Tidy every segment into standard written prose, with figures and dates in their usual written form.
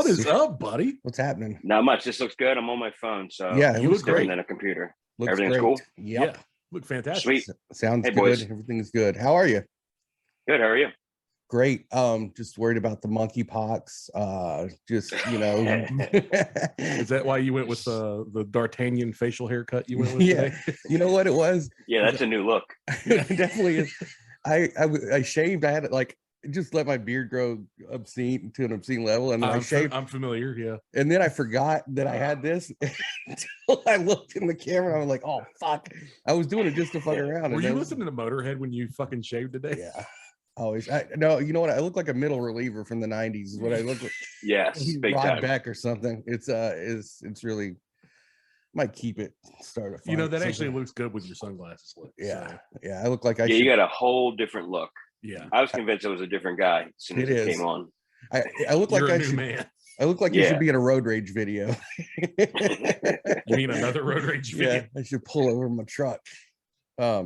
What is up, buddy? What's happening? Not much. This looks good. I'm on my phone, so yeah, you look different than a computer. Looks Everything's great. cool. Yep. Yeah, look fantastic. Sweet. Sounds Hey, good. boys. Everything's good. How are you? Good. How are you? Great. Just worried about the monkeypox. Just Is that why you went with the D'Artagnan facial haircut you went with yeah. today? You know what it was? Yeah, that's a new look. It definitely is. I shaved. I had it like just let my beard grow obscene to an obscene level, and then I shaved. I'm familiar. Yeah. And then I forgot that I had this until I looked in the camera. I was like, "Oh fuck!" I was doing it just to fuck around. Were you listening to Motorhead when you fucking shaved today? Yeah. Always. No, you know what? I look like a middle reliever from the '90s. Is what I look like. Yes, big Rod time. Beck or something. It's really might keep it. Start a fight. You know that actually looks good with your sunglasses. Yeah, so. yeah. I look like You got a whole different look. Yeah, I was convinced it was a different guy as soon as it came on. I look like I should. Man. I look like you should be in a road rage video. You mean another road rage video? Yeah, I should pull over my truck. Yeah,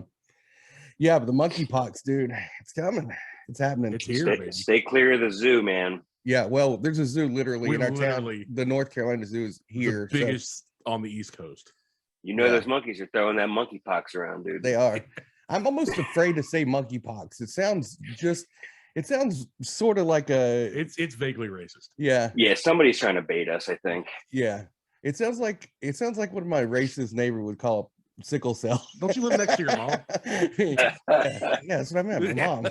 but the monkeypox, dude, it's coming. It's happening. It's here. Stay clear of the zoo, man. Yeah, well, there's a zoo literally in our town. The North Carolina Zoo is here. The biggest on the East Coast. You know those monkeys are throwing that monkeypox around, dude. They are. I'm almost afraid to say monkeypox. It sounds sort of like it's vaguely racist. Yeah. Yeah, somebody's trying to bait us, I think. Yeah. It sounds like what my racist neighbor would call sickle cell. Don't you live next to your mom? Yeah, that's what I meant. My mom.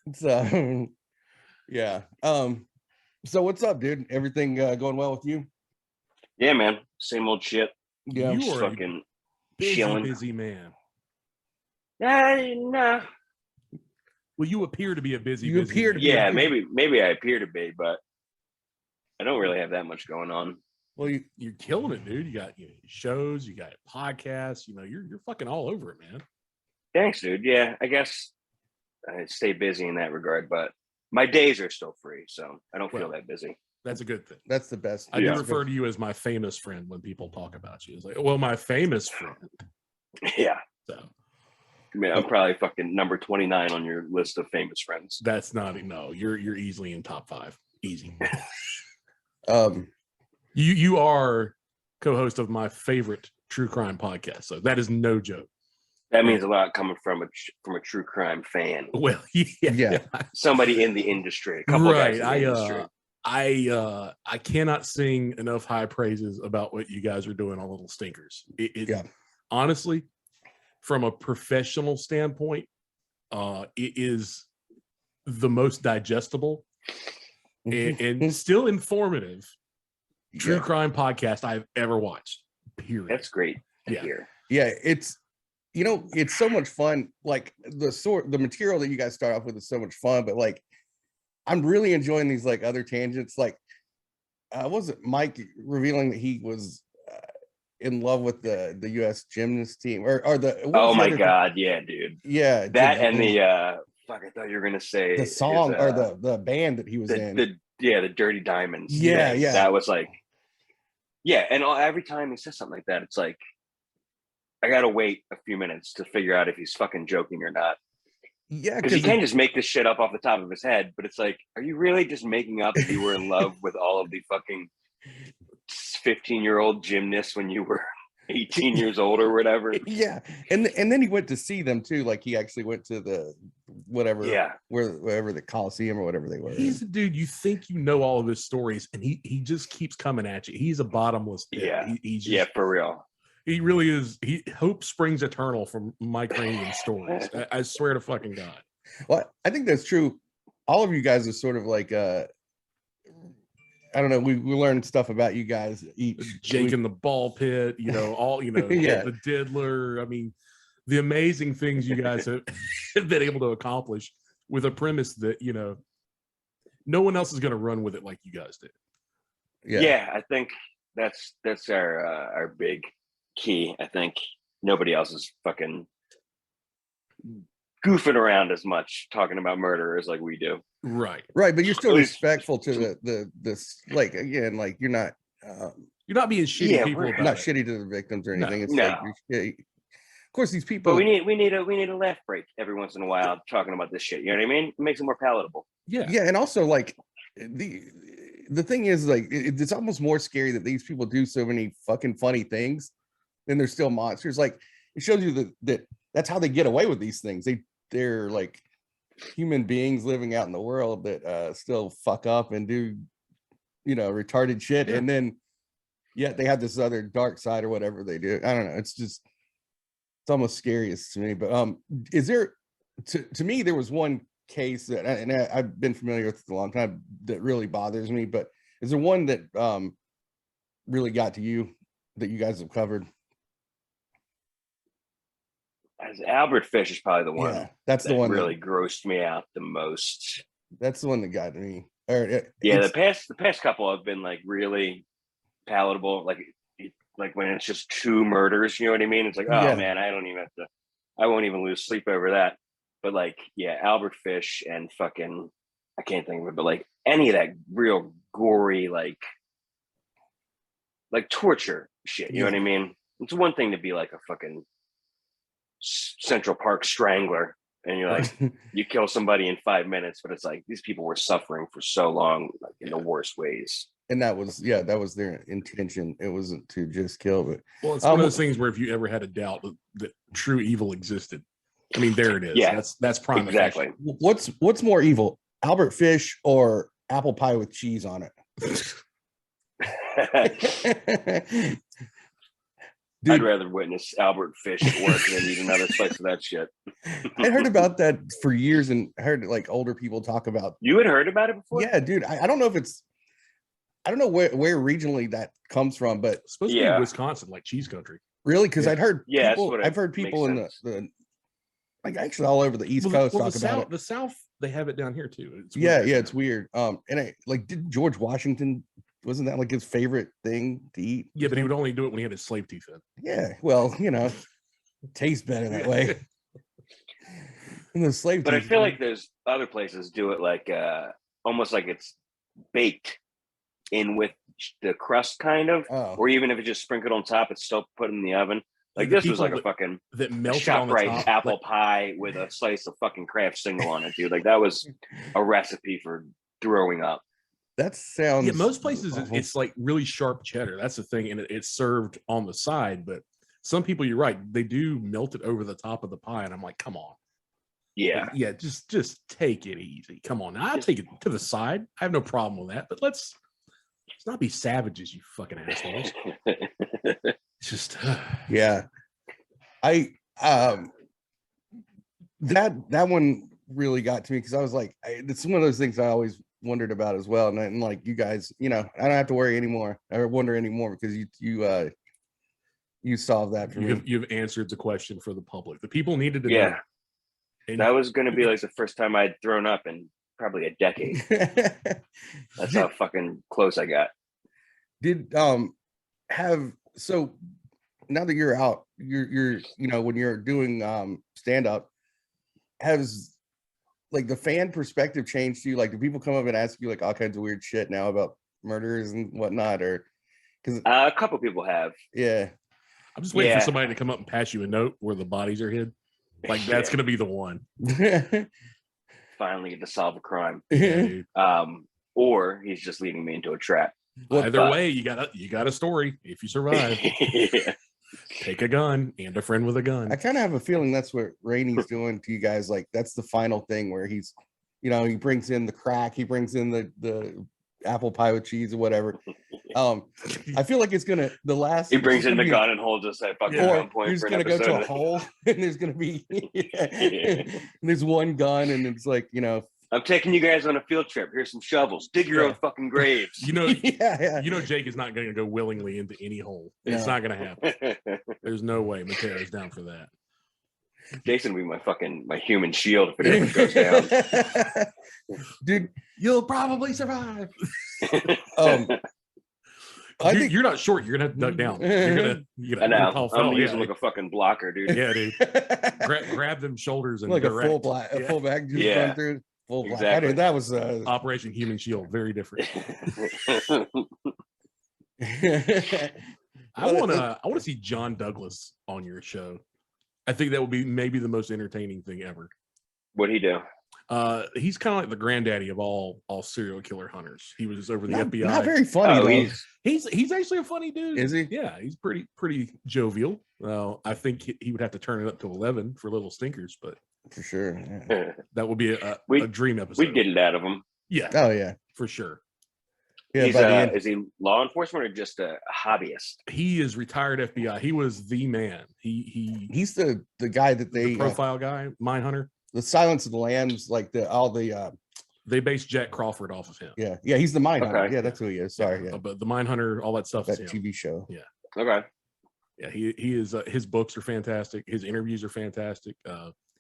It's yeah. So what's up, dude? Everything going well with you? Yeah, man. Same old shit. Yeah, you are fucking busy man. No. Well, you appear to be a busy. Yeah, maybe I appear to be, but I don't really have that much going on. Well, you're killing it, dude. You got shows, you got podcasts. You're fucking all over it, man. Thanks, dude. Yeah, I guess I stay busy in that regard, but my days are still free, so I don't feel that busy. That's a good thing. That's the best. I do refer to you as my famous friend when people talk about you. It's like, well, my famous friend. Yeah. So, I mean, I'm probably fucking number 29 on your list of famous friends. That's not you're easily in top 5. Easy. You are co-host of my favorite true crime podcast, so that is no joke. That means a lot coming from a true crime fan. Well, yeah. Somebody in the industry. A couple guys in the industry. I cannot sing enough high praises about what you guys are doing on Little Stinkers. Honestly, from a professional standpoint, it is the most digestible and still informative true crime podcast I've ever watched. Period. That's great to hear. Yeah, it's so much fun. Like the material that you guys start off with is so much fun, but like I'm really enjoying these like other tangents. Like wasn't Mike revealing that he was in love with the U.S. gymnast team or the oh my god, yeah, dude. Yeah, that and the fuck, I thought you were gonna say the song or the band that he was in. The Dirty Diamonds. Yeah. That was like, yeah, and every time he says something like that, it's like I gotta wait a few minutes to figure out if he's fucking joking or not. Yeah, because he can't just make this shit up off the top of his head. But it's like, are you really just making up that you were in love with all of the fucking 15-year-old gymnasts when you were 18 years old or whatever? Yeah, and then he went to see them too. Like he actually went to the whatever, wherever the Coliseum or whatever they were. He's a dude. You think you know all of his stories, and he just keeps coming at you. He's a bottomless pit. Yeah, he's just, for real. He really is. Hope springs eternal from Mike Rangan's stories. I swear to fucking God. Well, I think that's true. All of you guys are sort of like, I don't know. We learned stuff about you guys. Jake in the ball pit, the diddler. I mean, the amazing things you guys have been able to accomplish with a premise that, no one else is going to run with it like you guys did. Yeah, I think that's our big key. I think nobody else is fucking goofing around as much talking about murderers like we do. Right, but you're still respectful to the like, again, like you're not being shitty people. Not shitty to the victims or anything. It's like, of course, these people. But we need a laugh break every once in a while talking about this shit. You know what I mean? It makes it more palatable. Yeah, and also like the thing is, like, it's almost more scary that these people do so many fucking funny things, and they're still monsters. Like, it shows you that that's how they get away with these things. They're like human beings living out in the world that still fuck up and do, you know, retarded shit, and then yet they have this other dark side or whatever they do. I don't know. It's just, it's almost scariest to me. But is there, to me, there was one case that, and I've been familiar with it a long time, that really bothers me. But is there one that really got to you that you guys have covered? As Albert Fish is probably the one. Yeah, that's the one really grossed me out the most. That's the one that got me. The past couple have been like really palatable. Like when it's just two murders, you know what I mean? It's like, oh man, I won't even lose sleep over that. But like, yeah, Albert Fish and fucking, I can't think of it, but like any of that real gory, like torture shit, you know what I mean? It's one thing to be like a fucking Central Park strangler and you're like, you kill somebody in 5 minutes, but it's like these people were suffering for so long, like in the worst ways. And that was their intention. It wasn't to just kill, but well, it's one of those things where if you ever had a doubt that true evil existed, I mean, there it is. Yeah, that's prime. Exactly. What's more evil, Albert Fish or apple pie with cheese on it? Dude, I'd rather witness Albert Fish at work than eat another slice of that shit. I heard about that for years and heard like older people talk about. You had heard about it before? Yeah, dude. I don't know if it's, I don't know where regionally that comes from, but it's supposed to be Wisconsin, like cheese country. Really? Because I'd heard I've heard people in the like actually all over the East Coast talk about it. The South, they have it down here too. It's weird. It's weird. And did George Washington, wasn't that like his favorite thing to eat? Yeah, but he would only do it when he had his slave teeth in. Yeah, well, you know, it tastes better that way. And the slave but I feel like there's other places do it like almost like it's baked in with the crust kind of, or even if it's just sprinkled on top, it's still put in the oven. Like this was like a fucking ShopRite apple pie with a slice of fucking Kraft single on it, dude. Like that was a recipe for throwing up. That sounds. Yeah, most places it's like really sharp cheddar. That's the thing, and it's served on the side. But some people, you're right, they do melt it over the top of the pie, and I'm like, come on. Yeah, yeah, just take it easy. Come on, I'll take it to the side. I have no problem with that, but let's not be savages, you fucking assholes. It's just yeah. That one really got to me because I was like, it's one of those things I always wondered about as well. And like you guys, you know, I don't have to worry anymore or wonder anymore because you solved that for me. You've answered the question for the public. The people needed to know. And that was going to be like the first time I'd thrown up in probably a decade. That's how fucking close I got. Did so now that you're out, you're you know, when you're doing stand up, has like the fan perspective changed to you? Like, do people come up and ask you like all kinds of weird shit now about murders and whatnot? Or because a couple people have. Yeah, I'm just waiting for somebody to come up and pass you a note where the bodies are hid. Like that's gonna be the one. Finally get to solve a crime. Yeah, or he's just leading me into a trap. Either way, you got a story. If you survive, take a gun and a friend with a gun. I kind of have a feeling that's what Rainey's doing to you guys. Like that's the final thing where he's, you know, he brings in the crack, he brings in the apple pie with cheese or whatever. I feel like it's gonna he brings in the gun and holds us at fucking gunpoint. He's gonna go to a hole and there's gonna be there's one gun and it's like, you know, I'm taking you guys on a field trip. Here's some shovels. Dig your own fucking graves. You know, you know, Jake is not going to go willingly into any hole. It's not going to happen. There's no way Mateo's down for that. Jason will be my human shield if it ever goes down. Dude, you'll probably survive. You're not short. You're gonna have to duck down. You're gonna I know. I'm using like a fucking blocker, dude. Yeah, dude. Grab them shoulders and like a full back. Just run through. Exactly. That was Operation Human Shield. Very different. I want to see John Douglas on your show. I think that would be maybe the most entertaining thing ever. What'd he do? He's kind of like the granddaddy of all serial killer hunters. He was over the FBI. Not very funny though. He's actually a funny dude. Is he? Yeah, he's pretty jovial. I think he would have to turn it up to 11 for Little Stinkers, but for sure, yeah. That would be a dream episode. We'd get it out of him. Yeah. Oh yeah, for sure. Yeah, is he law enforcement or just a hobbyist? He is retired FBI. He was the man. He's the guy that the profile guy, mine hunter. The Silence of the Lambs, like they based Jack Crawford off of him. Yeah, he's the mine hunter. Yeah, that's who he is. Sorry, yeah. But the mine hunter, all that stuff that is TV show. Yeah. Okay. Yeah, he is. His books are fantastic. His interviews are fantastic.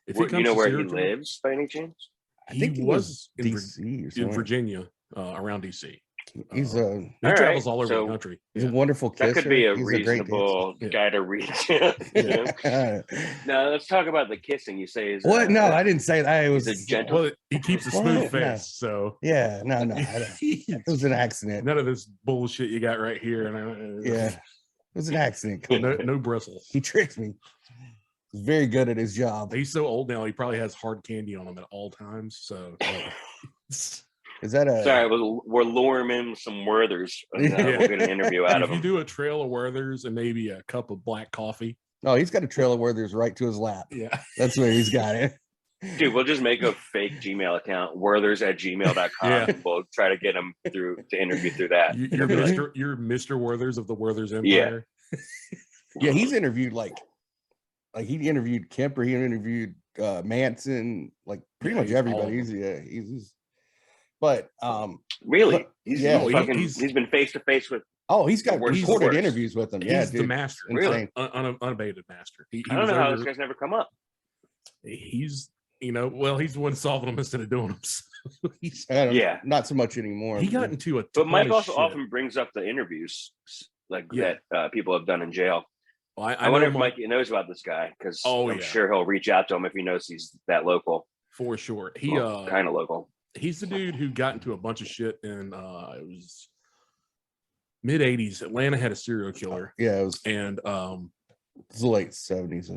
If you know where he lives by any chance? I think he was in DC in Virginia, around DC. He travels all over the country. He's a wonderful kisser. That could be a reasonable guy to read. Now let's talk about the kissing. You say is what? No, I didn't say that. It was a gentle. Well, he keeps a smooth face, so yeah. No, it was an accident. None of this bullshit you got right here. And it was an accident. No bristles. He tricked me. He's very good at his job. He's so old now. He probably has hard candy on him at all times. So. Is that a? Sorry, we're luring him some Werthers. We'll get an interview out of him. If you do a trail of Werthers and maybe a cup of black coffee. No, he's got a trail of Werthers right to his lap. Yeah, that's where he's got it. Dude, we'll just make a fake Gmail account, werthers@gmail.com. Yeah. And we'll try to get him to interview through that. You're Mr. Werthers of the Werthers Empire. Yeah, he's interviewed like he interviewed Kemper. He interviewed Manson. Like pretty much everybody. He's. But really, he's been face to face with. Oh, he's got recorded interviews with them. He's the master, really unabated master. I don't know how this guy's never come up. He's he's the one solving them instead of doing them. Not so much anymore. He got into a. But Mike also often brings up the interviews that people have done in jail. Well, I wonder if Mike knows about this guy because I'm sure he'll reach out to him if he knows he's that local. For sure, kind of local. He's the dude who got into a bunch of shit in it was mid 80s. Atlanta had a serial killer. It was, and it was the late 70s,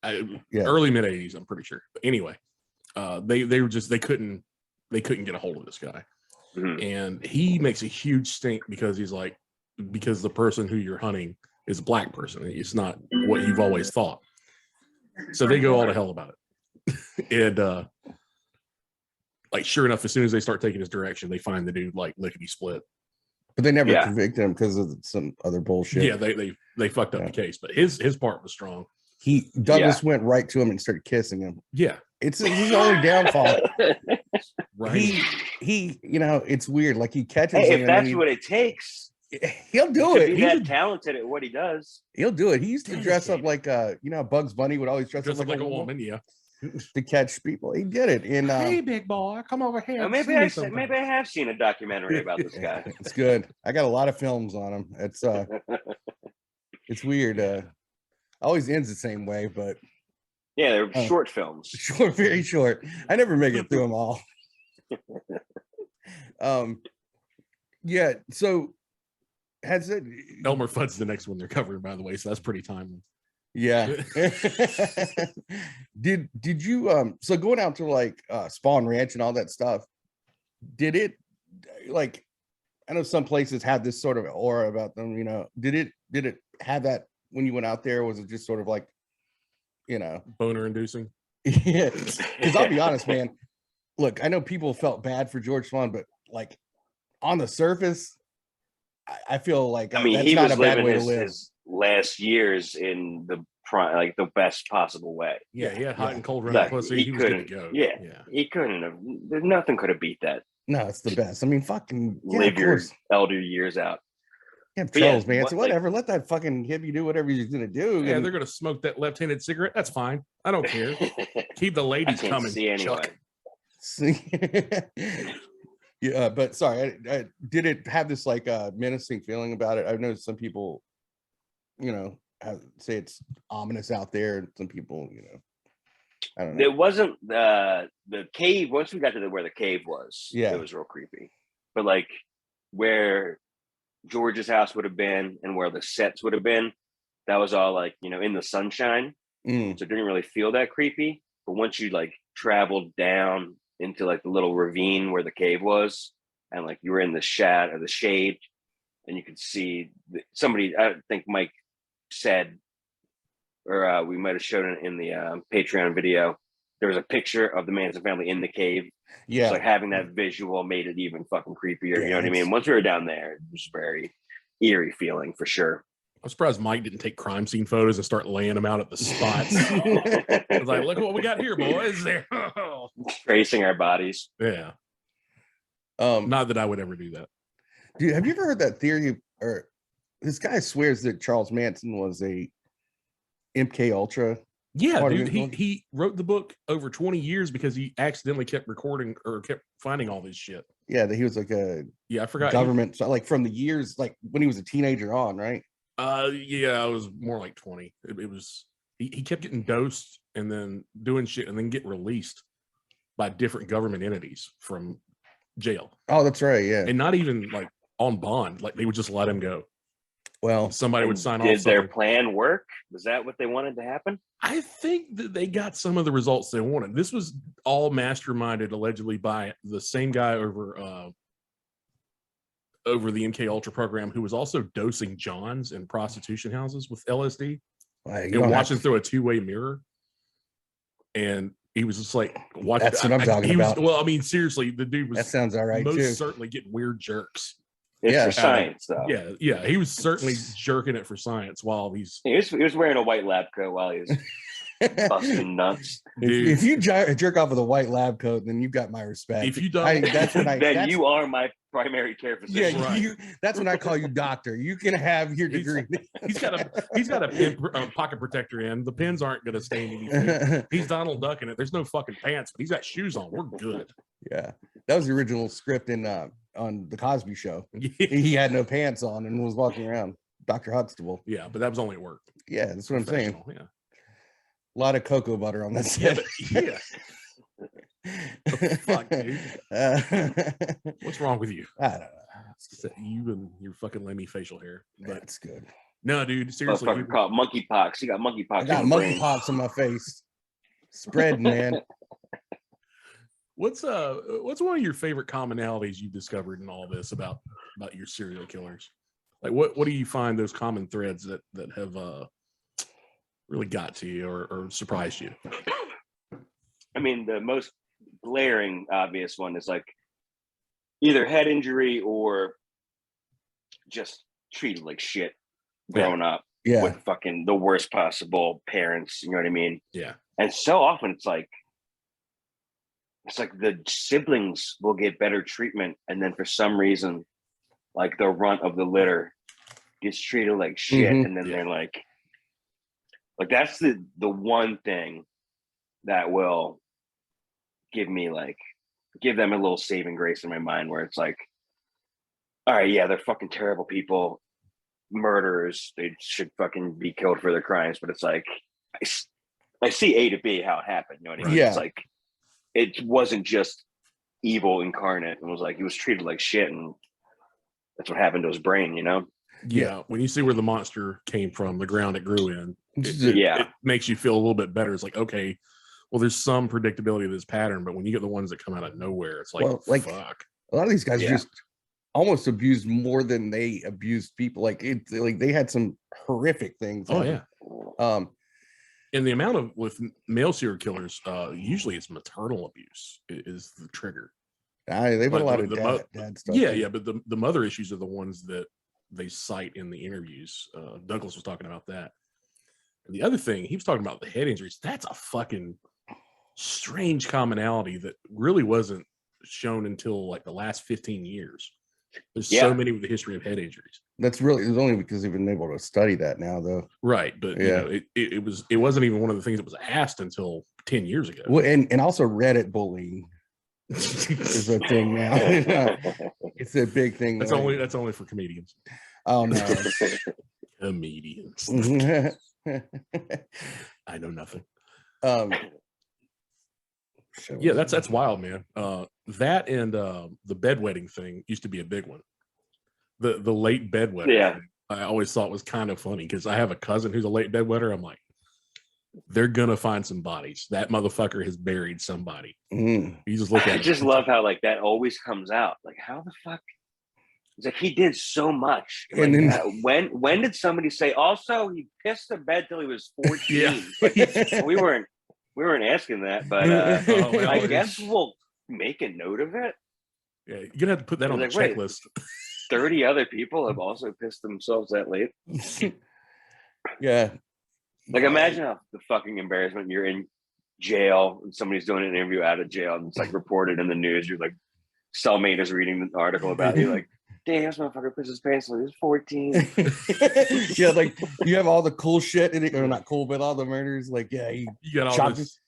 I think. Early mid 80s, I'm pretty sure. But anyway, they couldn't get a hold of this guy. Mm-hmm. And he makes a huge stink because because the person who you're hunting is a black person. It's not what you've always thought. So they go all to hell about it. And like sure enough, as soon as they start taking his direction, they find the dude like lickety split. But they never convicted him because of some other bullshit. Yeah, they fucked up the case, but his part was strong. Douglas went right to him and started kissing him. Yeah, it's his only downfall. Right. He it's weird. Like he catches him. If that's what it takes, he'll do it. He's that talented at what he does. He'll do it. He used to dress up like Bugs Bunny would always dress up like a woman. Yeah. To catch people. He did it in hey big boy, come over here. Maybe I have seen a documentary about this guy. It's good. I got a lot of films on him. It's it's weird. Always ends the same way, but they're short films. Very short. I never make it through them all. So has it Elmer Fudd's the next one they're covering, by the way, so that's pretty timely. Yeah. Did you so going out to like Spawn Ranch and all that stuff, did it like I know some places have this sort of aura about them, did it have that when you went out there? Was it just sort of like boner inducing? Yeah, because I'll be honest, man, look, I know people felt bad for George Spawn, but like on the surface I feel like that's he not was a bad living way to live. His last years in the best possible way. Yeah, he had hot and cold running pussy. He was good to go. Yeah, he couldn't have. Nothing could have beat that. No, it's the best. I mean, fucking live your elder years out. Yeah, trolls, man. So whatever. Let that fucking hippie do whatever he's gonna do. Yeah, they're gonna smoke that left-handed cigarette. That's fine. I don't care. Keep the ladies coming. See anyway. Yeah, but sorry. Did it have this like menacing feeling about it? I've noticed some people, say it's ominous out there, and some people, I don't know. It wasn't the cave. Once we got to where the cave was, it was real creepy. But like where George's house would have been and where the sets would have been, that was all like in the sunshine, so it didn't really feel that creepy. But once you like traveled down into like the little ravine where the cave was, and like you were in the shade, and you could see somebody. I think Mike said, or we might have shown it in the Patreon video. There was a picture of the Manson family in the cave. Yeah, so like having that visual made it even fucking creepier. Yeah, you know what I mean? Once we were down there, it was very eerie feeling for sure. I'm surprised Mike didn't take crime scene photos and start laying them out at the spots. I was like, look what we got here, boys. There, tracing our bodies. Yeah. Not that I would ever do that. Dude, have you ever heard that theory? Or this guy swears that Charles Manson was a MK Ultra. Yeah, dude. He wrote the book over 20 years because he accidentally kept recording or kept finding all this shit. Yeah, that he was like a I forgot government. So like from the years, like when he was a teenager on, right? Yeah, I was more like 20. It was he kept getting dosed and then doing shit and then get released by different government entities from jail. Oh, that's right. Yeah, and not even like on bond. Like they would just let him go. Well, somebody would sign off. Did their plan work? Was that what they wanted to happen? I think that they got some of the results they wanted. This was all masterminded allegedly by the same guy over the MK Ultra program who was also dosing Jons in prostitution houses with LSD and watching through a two-way mirror. And he was just like, watch. That's what I'm talking about. Well, I mean, seriously, the dude was. That sounds all right. Most certainly getting weird jerks. It's for science, though. Yeah, he was certainly jerking it for science while he was wearing a white lab coat while he was busting nuts. If you jerk off with a white lab coat, then you've got my respect. If you don't, then you are my primary care physician. Yeah, right. That's when I call you doctor. You can have your degree. He's got a pen, pocket protector in. The pins aren't going to stain anything. He's Donald Duck in it. There's no fucking pants, but he's got shoes on. We're good. Yeah, that was the original script in on the Cosby Show. He had no pants on and was walking around. Dr. Huxtable. Yeah, but that was only at work. Yeah, that's what I'm saying. Yeah. A lot of cocoa butter on that set. Yeah. Fuck, dude. What's wrong with you? I don't know. You and your fucking Lemmy facial hair. But that's good. No, dude, seriously. You called monkeypox. You got monkeypox. I got monkeypox on my face. Spreading, man. What's one of your favorite commonalities you've discovered in all this about your serial killers? Like what do you find those common threads that have really got to you or surprised you? I mean, the most glaring obvious one is like either head injury or just treated like shit growing up with fucking the worst possible parents, you know what I mean? Yeah. And so often it's like the siblings will get better treatment, and then for some reason, like the runt of the litter gets treated like shit, and then they're like that's the one thing that will give them a little saving grace in my mind, where it's like, all right, yeah, they're fucking terrible people, murderers, they should fucking be killed for their crimes, but it's like I see A to B how it happened, you know what I mean? Yeah. It's like it wasn't just evil incarnate. It was like he was treated like shit, and that's what happened to his brain, you know? Yeah. When you see where the monster came from, the ground it grew in, it makes you feel a little bit better. It's like, okay, well, there's some predictability of this pattern, but when you get the ones that come out of nowhere, it's like, fuck. A lot of these guys just almost abused more than they abused people. Like they had some horrific things. Oh yeah. And the amount of with male serial killers, usually it's maternal abuse is the trigger. They've had a lot of dad stuff. Yeah, but the mother issues are the ones that they cite in the interviews. Douglas was talking about that. And the other thing, he was talking about the head injuries. That's a fucking strange commonality that really wasn't shown until like the last 15 years. There's so many with the history of head injuries. It's only because they've been able to study that now, though. Right, but you know, it wasn't even one of the things that was asked until 10 years ago. Well, and also Reddit bullying is a thing now. It's a big thing. That's only for comedians. Oh no, comedians. I know nothing. Yeah, that's wild, man. That and the bedwetting thing used to be a big one. The late bedwetting. Yeah, I always thought was kind of funny because I have a cousin who's a late bedwetter. I'm like, they're gonna find some bodies. That motherfucker has buried somebody. You just look at I just love how like that always comes out. Like, how the fuck? It's like he did so much. And like, then when did somebody say also he pissed the bed till he was 14? Yeah. Like, we weren't asking that, but I guess we'll make a note of it. Yeah, you're gonna have to put that on the checklist. 30 other people have also pissed themselves that late. Yeah. Like, imagine how the fucking embarrassment. You're in jail and somebody's doing an interview out of jail and it's like reported in the news. You're like, cellmate is reading the article about you, like, damn, this motherfucker pissed his pants when he was 14. Yeah, like you have all the cool shit in it, or not cool, but all the murders. Like, yeah, you got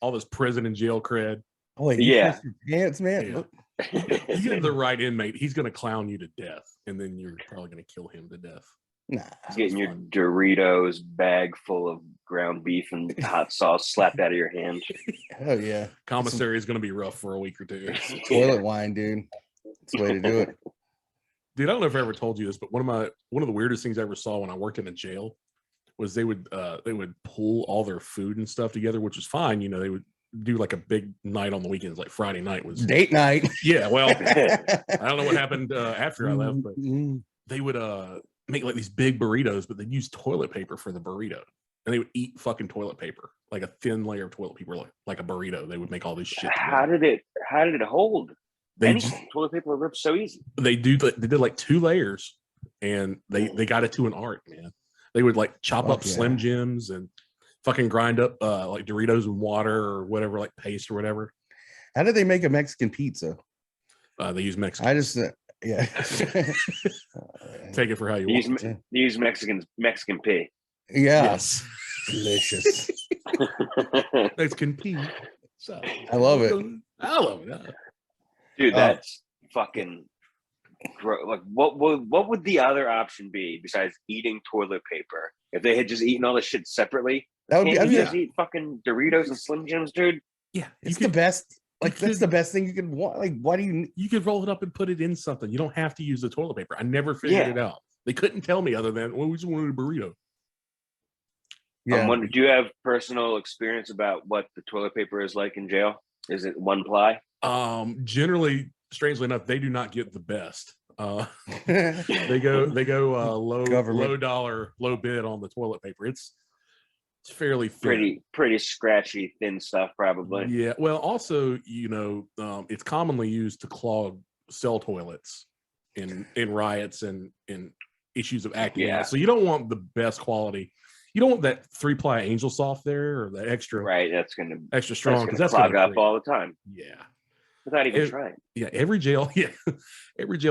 all this prison and jail cred. Oh, wait, you pissed your pants, man. Yeah. You get the right inmate, he's gonna clown you to death, and then you're probably gonna kill him to death. Nah, getting your Doritos bag full of ground beef and hot sauce slapped out of your hand. Oh yeah, commissary is going to be rough for a week or two. Toilet wine, dude. That's the way to do it. Dude, I don't know if I ever told you this, but one of the weirdest things I ever saw when I worked in a jail was they would pull all their food and stuff together, which was fine. You know, they would do like a big night on the weekends, like Friday night was date night. Yeah, well, I don't know what happened after I left, but they would make like these big burritos, but they'd use toilet paper for the burrito, and they would eat fucking toilet paper, like a thin layer of toilet paper, like a burrito. They would make all this shit together. How did it hold? Toilet paper rips so easy. They did like 2 layers, and they got it to an art, man. They would like chop up Slim Jims and fucking grind up like Doritos and water or whatever, like paste or whatever. How did they make a Mexican pizza? They use Mexican. I just yeah. Take it for how you want. They use Mexican pea. Yeah. Yes. Delicious. Mexican pea. So I love it. I love it. Dude, that's fucking like what would the other option be besides eating toilet paper? If they had just eaten all this shit separately, that would be just eat fucking Doritos and Slim Jims, dude. Yeah, it's the best. Like that's the best thing you could want. Like, why do you could roll it up and put it in something? You don't have to use the toilet paper. I never figured it out. They couldn't tell me other than, well, we just wanted a burrito. Yeah. Do you have personal experience about what the toilet paper is like in jail? Is it one ply? Generally, strangely enough, they do not get the best. They go low dollar, low bid on the toilet paper. It's fairly thin. Pretty scratchy, thin stuff, probably. Yeah. Well, also, you know, it's commonly used to clog cell toilets in riots and in issues of acting. Yeah. So you don't want the best quality. You don't want that 3-ply Angel Soft there or that extra. Right. That's gonna extra strong because that's clog up all the time. Yeah. Without even trying. Yeah. Every jail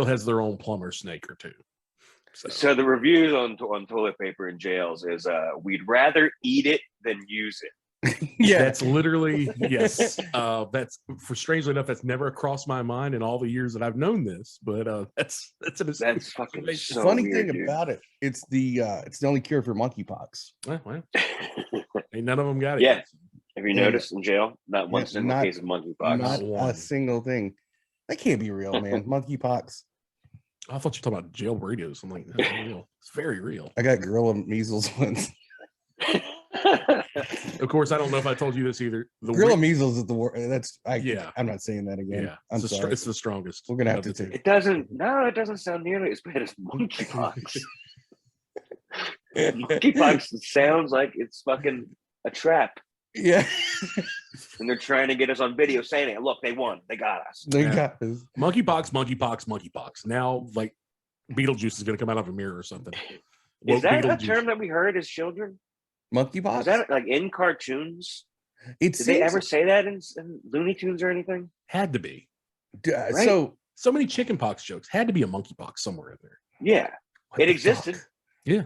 has their own plumber snake or two. So the reviews on toilet paper in jails is we'd rather eat it than use it. Yeah, that's literally yes. That's strangely enough, that's never crossed my mind in all the years that I've known this. But that's fucking so funny weird, thing dude. about it. It's the only cure for monkeypox. Well, ain't none of them got it. Yeah. Yet. Have you noticed in jail? Not one single case of monkeypox. Not a single thing. That can't be real, man. Monkeypox. I thought you were talking about jail burritos. I'm like, that's real. It's very real. I got gorilla measles once. Of course, I don't know if I told you this either. The gorilla measles is the worst. Yeah. I'm not saying that again. Yeah, I'm sorry. It's the strongest. We're gonna have to take it. Doesn't sound nearly as bad as monkeypox. Monkeypox sounds like it's fucking a trap. Yeah. And they're trying to get us on video saying it. Look, they won. They got us. They got us. Monkeypox. Now, like, Beetlejuice is going to come out of a mirror or something. Is that a term that we heard as children? Monkeypox? Is that like in cartoons? Did Seems... they ever say that in Looney Tunes or anything? Had to be. Right? So many chickenpox jokes. Had to be a monkeypox somewhere in there. Yeah. It existed. Fuck? Yeah.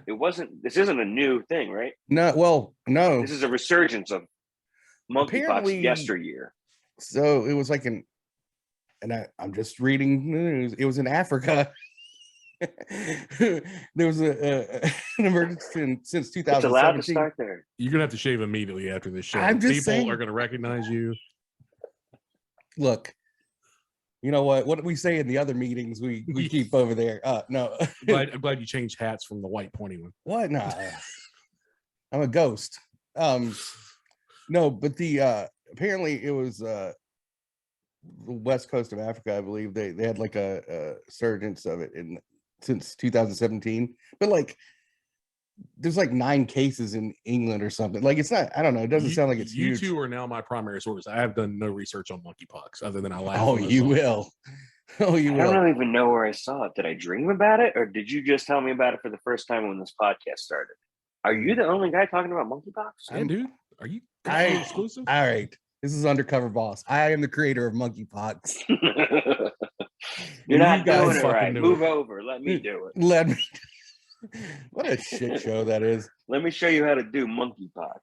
This isn't a new thing, right? No. This is a resurgence of monkeypox yesteryear. So it was like I'm just reading news. It was in Africa. There was an emergency since 2017. It's allowed to start there. You're gonna have to shave immediately after this show. I'm just People saying, are gonna recognize you. Look, you know what we say in the other meetings we keep over there. No. I'm glad you changed hats from the white pointy one. What? Nah. I'm a ghost. No, but the apparently it was the west coast of Africa, I believe. They had like a surgence of it since 2017. But like there's like 9 cases in England or something. Like it's not, I don't know, it doesn't sound like it's you huge. two are now my primary source. I have done no research on monkeypox other than I laugh. Oh, you will. Oh, you will. I don't even know where I saw it. Did I dream about it, or did you just tell me about it for the first time when this podcast started? Are you the only guy talking about monkeypox? And dude, are you exclusive? All right. This is Undercover Boss. I am the creator of monkeypox. You're not guys doing it right. do Move it. over. Let me do it. Let me. What a shit show that is. Let me show you how to do monkeypox.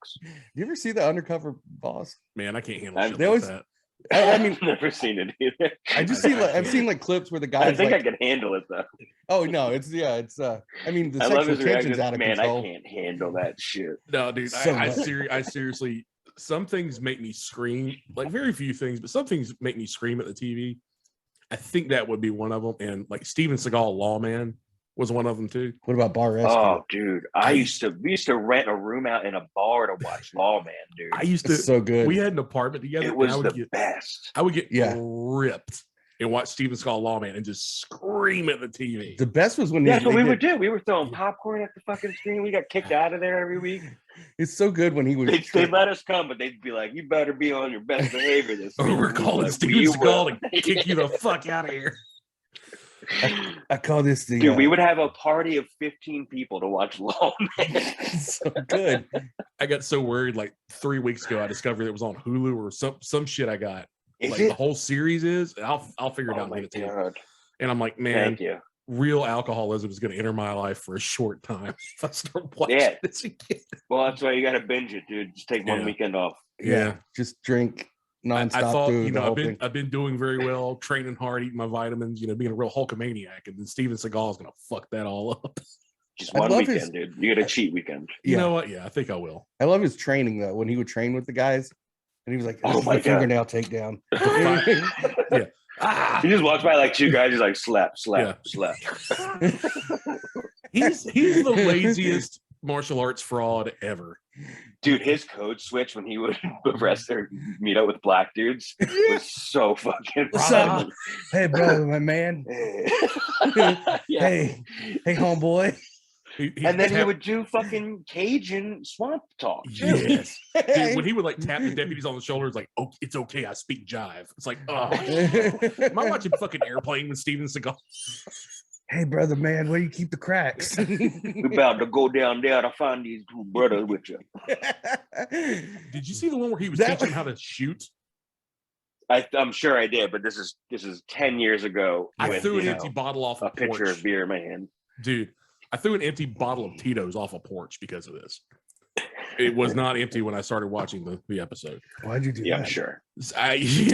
You ever see the Undercover Boss? Man, I can't handle shit there like was- that. I mean, I've never seen it either. I've seen like clips where the guys. I think like, I can handle it though. Oh no, it's. I mean, the I love sexual his tension's reaction. out of Man, control. I can't handle that shit. No, dude, So I much. seriously, some things make me scream. Like very few things, but some things make me scream at the TV. I think that would be one of them. And like Steven Seagal, Lawman, was one of them too. What about Bar Rescue? Oh, dude, we used to rent a room out in a bar to watch Lawman, dude. I used to. It's so good. We had an apartment together. It was and the best. I would get Yeah. ripped and watch Steven Seagal, Lawman, and just scream at the TV. The best was when That's what we did- would do. We were throwing popcorn at the fucking screen. We got kicked out of there every week. It's so good when he was. They'd let us come, but they'd be like, "You better be on your best behavior this week." We're calling Like, Steven "We Seagal will." to kick you the fuck out of here. I call this the. Dude, we would have a party of 15 people to watch Lawman. so good. I got so worried. Like 3 weeks ago, I discovered it was on Hulu or some shit. I got Is like it? the whole series is. I'll figure it Oh out and my get it to you. god! And I'm like, man, Thank you. real alcoholism is going to enter my life for a short time if I start watching Yeah. this again. Well, that's why you got to binge it, dude. Just take one Yeah. weekend off. Yeah. Just drink I nonstop thought, food. the whole thing. I've been doing very well, training hard, eating my vitamins, being a real Hulkamaniac, and then Steven Seagal is going to fuck that all up. Just I one love weekend, his- dude. You get a cheat weekend. You Yeah. know what? Yeah, I think I will. I love his training though. When he would train with the guys, and he was like, Oh "This is my the God. fingernail takedown." Ah, You just walks by like two guys, he's like, slap, Yeah. slap. he's the laziest martial arts fraud ever. Dude, his code switch when he would arrest or meet up with black dudes was so fucking What's funny. up? Hey, brother, my man. Yeah. Hey, homeboy. And then he would do fucking Cajun swamp talk. too. Yes. Dude, when he would like tap the deputies on the shoulders, like, "Oh, it's okay, I speak jive." It's like, oh, am I watching fucking Airplane with Steven Seagal? Hey, brother, man, where you keep the cracks? We about to go down there to find these two brothers with you. Did you see the one where he was That teaching was- how to shoot? I'm sure I did, but this is 10 years ago. I with, threw an you empty know, bottle off a a pitcher porch. of beer in my hand. Dude, I threw an empty bottle of Tito's off a porch because of this. It was not empty when I started watching the episode. Why'd you do Yeah, that? I'm sure.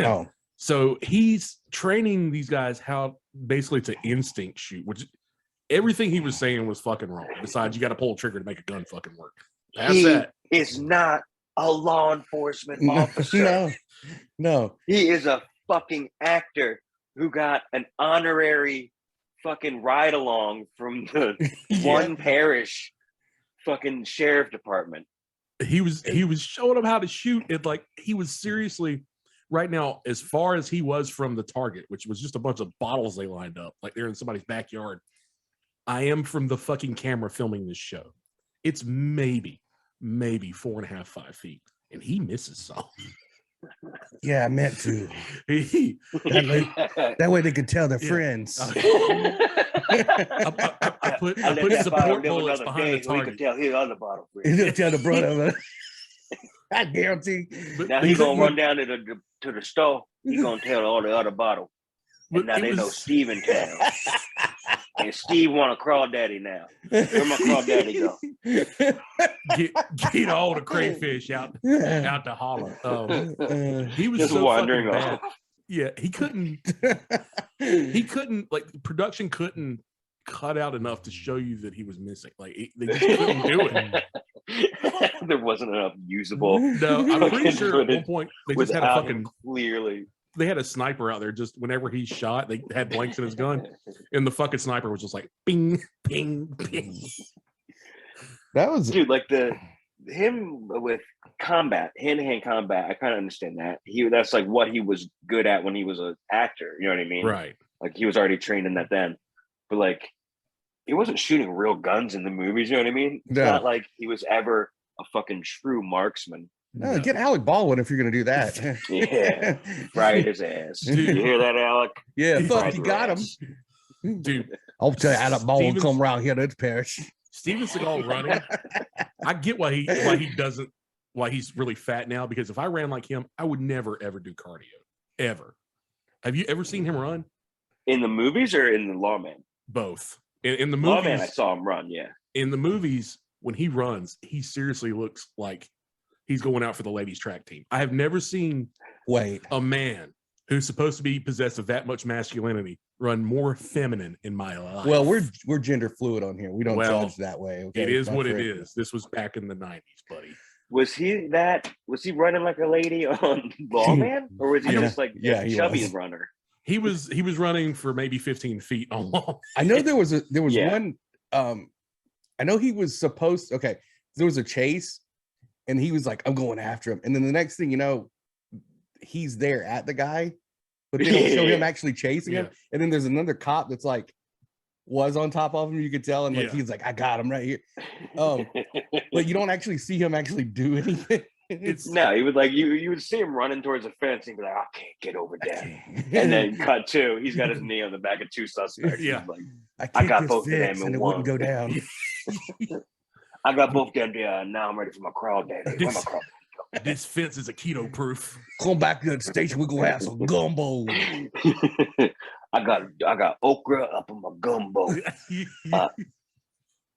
Oh, So he's training these guys how basically to instinct shoot, which everything he was saying was fucking wrong. Besides, you got to pull a trigger to make a gun fucking work. That's He that. is not a law enforcement officer. no. He is a fucking actor who got an honorary fucking ride along from the one parish fucking sheriff department. He was showing them how to shoot it. Like he was seriously right now, as far as he was from the target, which was just a bunch of bottles they lined up, like they're in somebody's backyard. I am from the fucking camera filming this show. It's maybe 4.5, 5 feet, and he misses some. Yeah, I meant to. He, That way they could tell their Yeah. friends. I put support bullets behind the so we target. could tell his other bottle. He'll tell the brother. I guarantee. But Now he he's gonna couldn't- run down to the store. He's gonna tell all the other bottle. but And now it they know was- Steve in town. And Steve want a crawdaddy now. Where my crawdaddy go? get all the crayfish out to holler. He was Just so wandering fucking off. bad. Yeah, he couldn't like production couldn't cut out enough to show you that he was missing. Like they just couldn't do it. There wasn't enough usable. No, I'm pretty fucking sure at one footage point they just had a without fucking him clearly. they had a sniper out there just whenever he shot, they had blanks in his gun, and the fucking sniper was just like bing, ping, ping. That was Dude, like the him with combat, hand-to-hand combat, I kind of understand that. That's like what he was good at when he was an actor. You know what I mean? Right. Like he was already trained in that then. But like he wasn't shooting real guns in the movies, you know what I mean? It's not like he was ever a fucking true marksman. No, get Alec Baldwin if you're gonna do that. Yeah, fried his ass. Dude. You hear that, Alec? Yeah, fuck, you got him. Dude, I'll tell you, Alec Baldwin come around here, that's parish. Steven Seagal running. I get why he's really fat now, because if I ran like him, I would never ever do cardio. Ever. Have you ever seen him run? In the movies or in the Lawman? Both. In the movies, Lawman, I saw him run, yeah. In the movies, when he runs, he seriously looks like he's going out for the ladies track team. I have never seen a man who's supposed to be possessed of that much masculinity run more feminine in my life. Well, we're gender fluid on here. We don't judge that way. Okay? It is what it is. This was back in the 90s, buddy. Was he running like a lady on Lawman? Or was he just like a chubby runner? He was running for maybe 15 feet on Lawman. I know there was one. I know he was supposed. Okay, there was a chase, and he was like, "I'm going after him," and then the next thing you know, he's there at the guy, but they don't show him actually chasing him. And then there's another cop that's like was on top of him. You could tell, and like he's like, "I got him right here," but you don't actually see him actually do anything. No, he would like you would see him running towards the fence and be like, I can't get over there. And then cut two, he's got his knee on the back of two suspects. Yeah. Like, I got both of them and it wouldn't go down. I got both of them there. Now I'm ready for my crawdaddy. Where my crawdaddy? This fence is a keto proof. Come back to the station, we're gonna have some gumbo. I got okra up in my gumbo.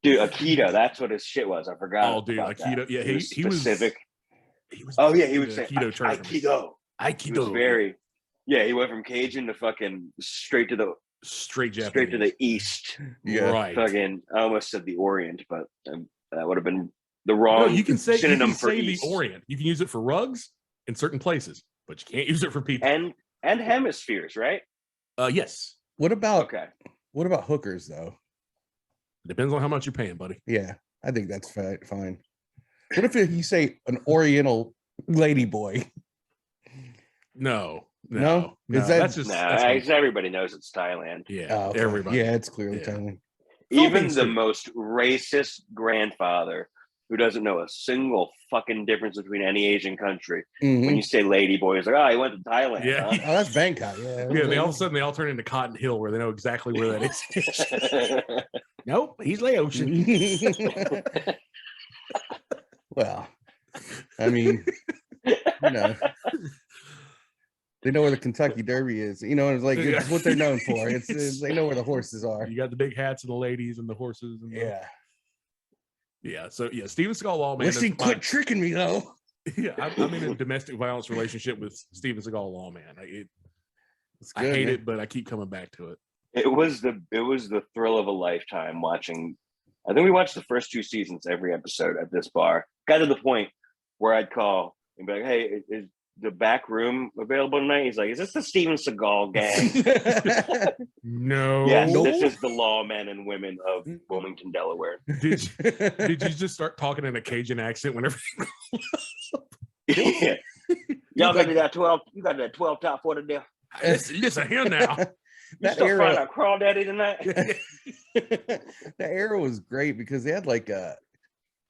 Dude, Aikido, that's what his shit was. I forgot. Oh, dude, Aikido. That. Yeah, he was specific. He was saying Aikido. He was very, he went from Cajun to fucking straight to the east. Yeah, right. Fucking, I almost said the Orient, but that would have been the wrong. No, you can say for the Orient. You can use it for rugs in certain places, but you can't use it for people. And hemispheres, right? Yes. What about hookers though? Depends on how much you're paying, buddy. Yeah, I think that's fine. What if you say an oriental ladyboy? No. That's just everybody knows it's Thailand. Yeah, everybody. Yeah, it's clearly Thailand. Even the most racist grandfather who doesn't know a single fucking difference between any Asian country. Mm-hmm. When you say ladyboy, it's like, oh, he went to Thailand. Yeah, huh? Oh, that's Bangkok. Yeah, They all of a sudden they all turn into Cotton Hill, where they know exactly where that is. Nope, he's Laotian. Well, I mean, they know where the Kentucky Derby is. It's like it's what they're known for. It's they know where the horses are. You got the big hats and the ladies and the horses. And Yeah. So Steven Seagal Lawman. Listen, quit tricking me though. Yeah, I'm in a domestic violence relationship with Steven Seagal Lawman. I hate it, but I keep coming back to it. It was the thrill of a lifetime watching. I think we watched the first 2 seasons, every episode at this bar. Got to the point where I'd call and be like, "Hey, is the back room available tonight?" He's like, "Is this the Steven Seagal gang?" No. Yes, this is the lawmen and women of Wilmington, Delaware. Did you just start talking in a Cajun accent whenever? Yeah. Y'all got that 12. You got that 12 top for the deal. Listen here now. You still find a crawdaddy tonight? That era was great because they had like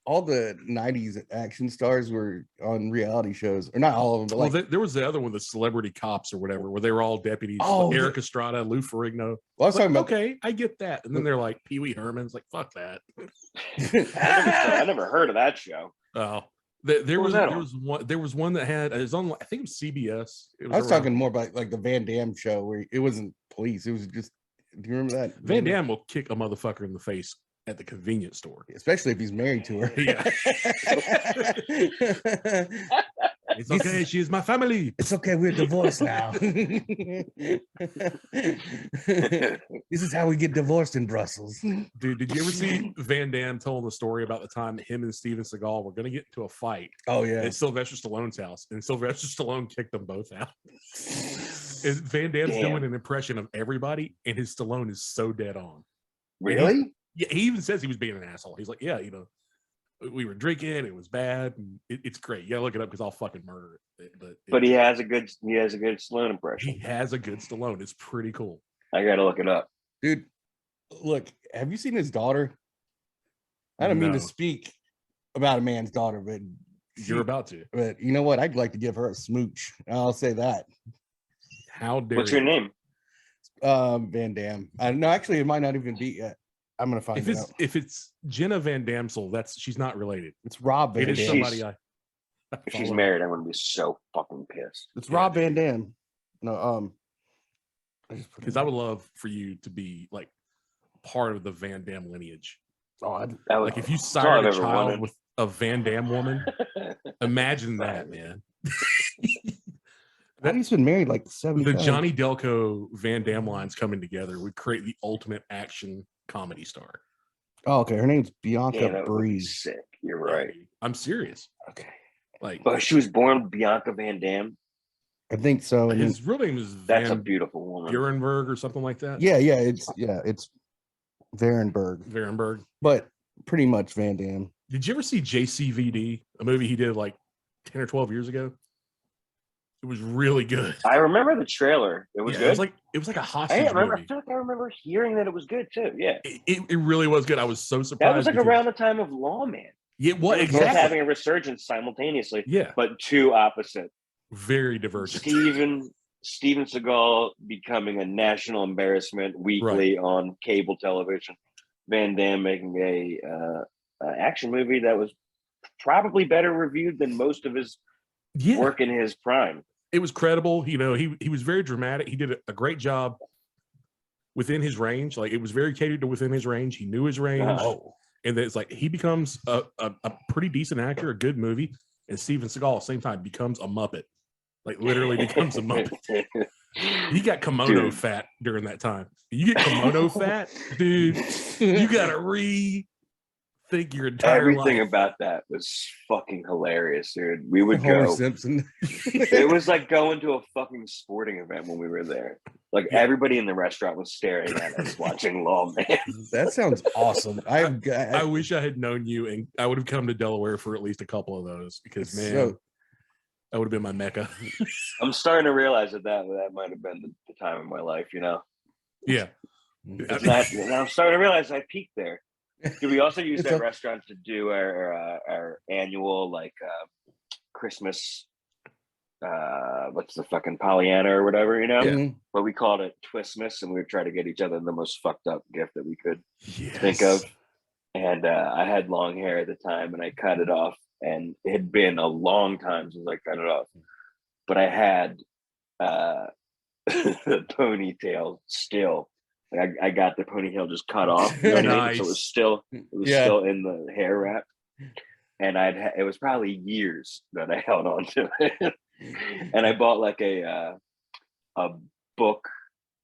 all the 90s action stars were on reality shows, or not all of them, but there was the other one, the Celebrity Cops or whatever, where they were all deputies. Eric Estrada, Lou Ferrigno. Well, I was talking about, okay, I get that. And then they're like, Pee Wee Herman's like, fuck that. I never heard of that show. Oh, there was one that had, it was on, I think it was CBS. I was talking more about like the Van Damme show where it wasn't police. It was just, do you remember that? Van Damme will kick a motherfucker in the face at the convenience store, especially if he's married to her. Yeah. It's okay. She is my family. It's okay. We're divorced now. This is how we get divorced in Brussels. Dude, did you ever see Van Damme telling the story about the time that him and Steven Seagal were going to get into a fight? Oh, yeah. At Sylvester Stallone's house, and Sylvester Stallone kicked them both out. Van Damme's doing an impression of everybody, and his Stallone is so dead on. Really? Yeah, he even says he was being an asshole. He's like, yeah, we were drinking. It was bad. And it's great. You gotta look it up because I'll fucking murder it. But he has a good Stallone impression. He has a good Stallone. It's pretty cool. I gotta look it up, dude. Look, have you seen his daughter? I don't mean to speak about a man's daughter, but you're about to. But you know what? I'd like to give her a smooch. I'll say that. How dare? What's your name? Van Damme. No, actually, it might not even be yet. I'm gonna find it out. If it's Jenna Van Damsel, she's not related. It's Rob Van Dam. It is somebody if she's married, I'm gonna be so fucking pissed. It's Rob Van Dam. No, because I would love for you to be like part of the Van Dam lineage. Oh, like if you sired a child with a Van Dam woman, imagine that, man. He's been married like 7 The times. Johnny Delco Van Dam lines coming together would create the ultimate action comedy star. Oh, okay. Her name's Bianca Breeze. Sick. You're right. I'm serious. Okay. Like, but she was born Bianca Van Dam. I think so. His real name is That's a beautiful woman. Burenberg or something like that. Yeah, it's Varenberg. But pretty much Van Dam. Did you ever see JCVD, a movie he did like 10 or 12 years ago? It was really good. I remember the trailer. It was good. It was like a hostage movie. I feel like I remember hearing that it was good too. Yeah, it really was good. I was so surprised. That was like around the time of Lawman. Yeah, what exactly? Both having a resurgence simultaneously. Yeah, but two opposite, very divergent. Steven Seagal becoming a national embarrassment weekly on cable television. Van Damme making a action movie that was probably better reviewed than most of his work in his prime. It was credible. You know, he was very dramatic. He did a great job within his range. Like, it was very catered to within his range. He knew his range. And then it's like he becomes a pretty decent actor, a good movie. And Steven Seagal at the same time becomes a Muppet. Like, literally becomes a Muppet. He got kimono fat during that time. You get kimono fat, dude, you gotta rethink your entire Everything life. about that was fucking hilarious, dude. We would go. Simpson. It was like going to a fucking sporting event when we were there. Like, everybody in the restaurant was staring at us watching Lawman. That sounds awesome. I wish I had known you, and I would have come to Delaware for at least a couple of those, because man, that would have been my mecca. I'm starting to realize that might have been the time of my life, you know? Yeah. I'm starting to realize I peaked there. Did we also use that restaurant to do our annual Christmas what's the fucking Pollyanna or whatever, you know? Yeah. But we called it Twistness, and we would try to get each other the most fucked up gift that we could think of. And I had long hair at the time, and I cut it off, and it had been a long time since I cut it off. But I had the ponytail still. Like, I got the ponytail just cut off. You know what I mean? So it was still still in the hair wrap. And it was probably years that I held on to it. And I bought like a book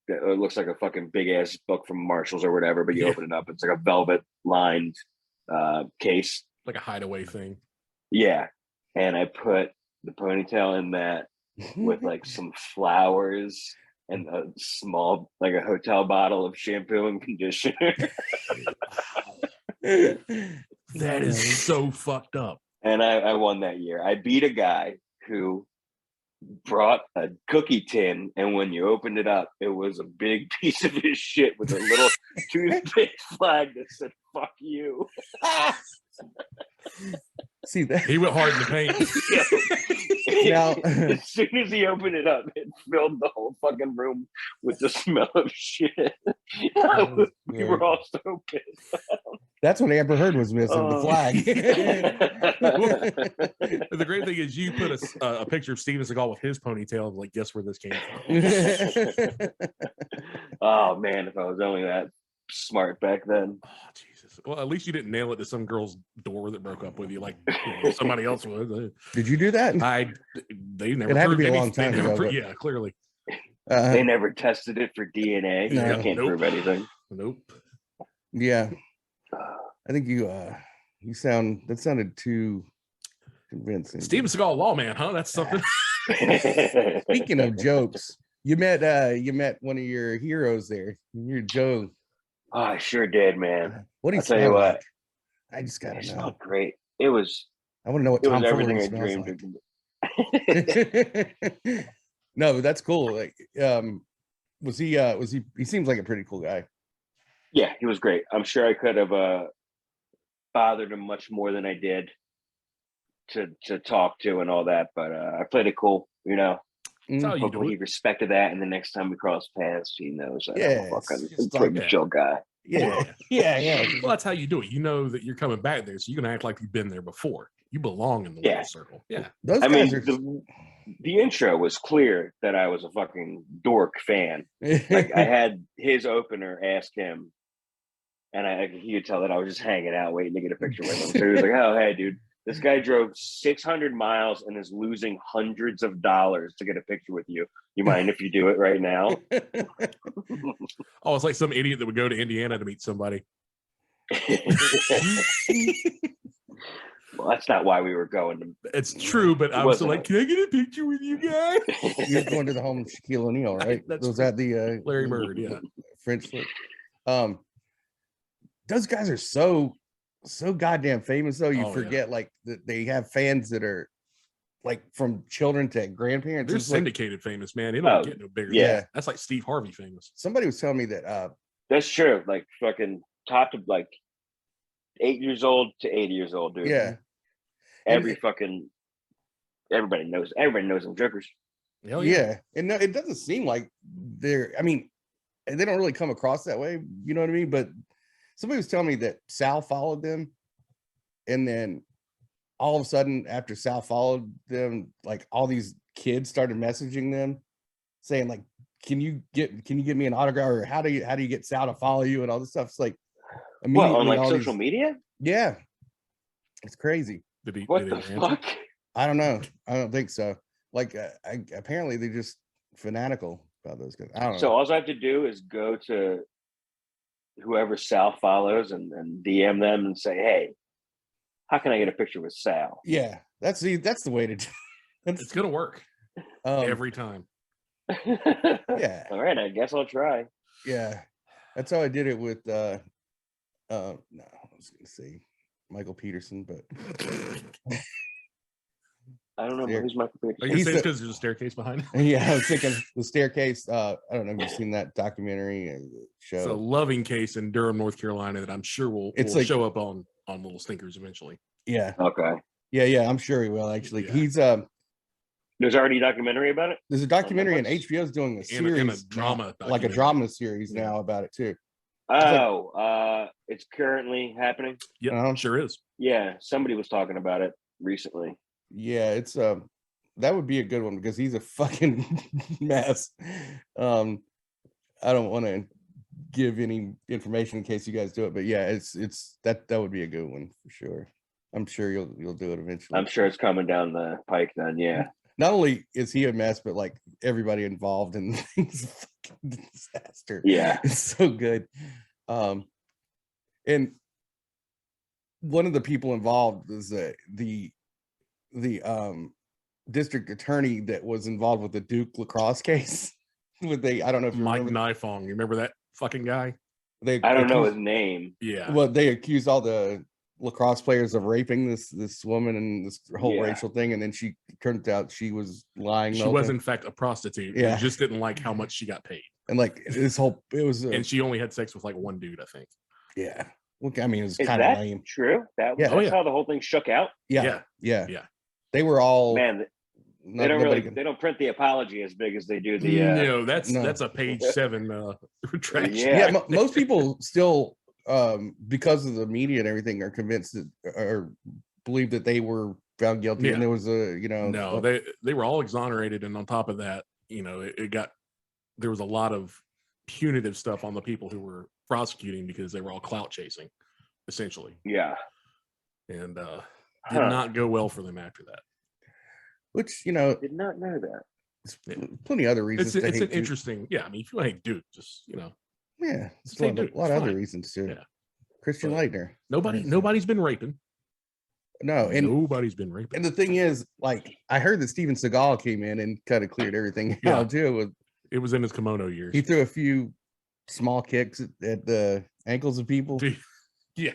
that looks like a fucking big ass book from Marshalls or whatever, but you open it up, it's like a velvet lined case. Like a hideaway thing. Yeah. And I put the ponytail in that with like some flowers and a small, like a hotel bottle of shampoo and conditioner. That is so fucked up. And I won that year. I beat a guy who brought a cookie tin, and when you opened it up, it was a big piece of his shit with a little toothpick flag that said "fuck you." See that? He went hard in the paint. Now, as soon as he opened it up, it filled the whole fucking room with the smell of shit. We were all so pissed. That's what Amber Heard was missing, the flag. The great thing is you put a picture of Steven Seagal with his ponytail, like, guess where this came from? Oh, man, if I was only that smart back then. Oh, Jesus. Well, at least you didn't nail it to some girl's door that broke up with you, like somebody else was. Did you do that? They never. It had to be a long time ago. Yeah, clearly. They never tested it for DNA. No. You can't prove anything. Nope. Yeah. I think that sounded too convincing. Steven Seagal, Lawman, huh? That's something. Speaking of jokes, you met one of your heroes there. Your Joe. Oh, I sure did, man. What do you tell you what? I just gotta know. Smelled great. It was. I want to know what It was Tom everything I smells dreamed. like. No, but that's cool. Like, was he? He seems like a pretty cool guy. Yeah, he was great. I'm sure I could have bothered him much more than I did to talk to and all that, but I played it cool, you know. Hopefully he respected that, and the next time we cross paths, he knows that I'm a fucking chill guy. Yeah. Well, that's how you do it. You know that you're coming back there, so you're gonna act like you've been there before. You belong in the little circle. Yeah. Those guys are. The intro was clear that I was a fucking dork fan. Like I had his opener ask him, and he could tell that I was just hanging out waiting to get a picture with him. So he was like, "Oh, hey, dude, this guy drove 600 miles and is losing hundreds of dollars to get a picture with you. You mind if you do it right now?" Oh, it's like some idiot that would go to Indiana to meet somebody. Well, that's not why we were going to. It's true, but I was still like, "Can I get a picture with you guys?" You're going to the home of Shaquille O'Neal, right? Was that the Larry Bird? Yeah, French flip. Those guys are so goddamn famous, though. You forget like that they have fans that are like from children to grandparents. They're syndicated famous, man. They don't get no bigger. Yeah, that's like Steve Harvey famous. Somebody was telling me that. That's true. Like fucking top to like 8 years old to 80 years old, dude. Yeah. Everybody knows them jokers. Yeah. And no, it doesn't seem like they're, I mean, they don't really come across that way, you know what I mean? But somebody was telling me that Sal followed them, and then all of a sudden after Sal followed them, like all these kids started messaging them saying like, can you get me an autograph, or how do you get Sal to follow you and all this stuff? It's like immediately on like social media. Yeah, it's crazy. What the fuck? I don't know. I don't think so. Like, apparently they're just fanatical about those guys. I don't know. So all I have to do is go to whoever Sal follows and DM them and say, "Hey, how can I get a picture with Sal?" Yeah, that's the way to do it. It's gonna work every time. Yeah. All right, I guess I'll try. Yeah, that's how I did it with. No, I was gonna say Michael Peterson, but I don't know who's Michael Peterson. Are you saying because there's a staircase behind him? Yeah, I was thinking the staircase. I don't know if you've seen that documentary show. It's a loving case in Durham, North Carolina, that I'm sure will show up on Little Stinkers eventually. Yeah. Okay. Yeah, I'm sure he will actually. Yeah. He's There's already a documentary about it? There's a documentary, and HBO's doing a series, and a drama, like a drama series now about it too. It's currently happening. Yeah, sure is. Yeah, somebody was talking about it recently. Yeah, it's that would be a good one because he's a fucking mess. I don't want to give any information in case you guys do it, but yeah, it's that would be a good one for sure. I'm sure you'll do it eventually. I'm sure it's coming down the pike then. Yeah. Not only is he a mess, but like everybody involved in it's a fucking disaster. Yeah, it's so good. And one of the people involved is the district attorney that was involved with the Duke lacrosse case. I don't know if you Mike remember. Nifong. You remember that fucking guy? I don't know his name. Yeah. Well, they accused all the lacrosse players of raping this woman and this whole racial thing, and then she turned out she was lying. She was in fact a prostitute. Yeah, and just didn't like how much she got paid. And like and she only had sex with like one dude, I think. Yeah. Well, I mean, it was kind of lame. True. That's how the whole thing shook out. Yeah. They were all They don't print the apology as big as they do the. No, that's a page 7 retraction. Yeah, most people still, because of the media and everything, are convinced that or believe that they were found guilty, and there was they were all exonerated, and on top of that, there was a lot of punitive stuff on the people who were prosecuting because they were all clout chasing, essentially. Yeah, and did not go well for them after that. Which did not know that. Plenty of other reasons. It's an interesting. Yeah, I mean, if you hate Duke, just Yeah, it's a lot of other reasons too. Yeah. Christian Leitner. Nobody's been raping. No, and nobody's been raping. And the thing is, like, I heard that Steven Seagal came in and kind of cleared everything out too. It was in his kimono years. He threw a few small kicks at the ankles of people. Yeah.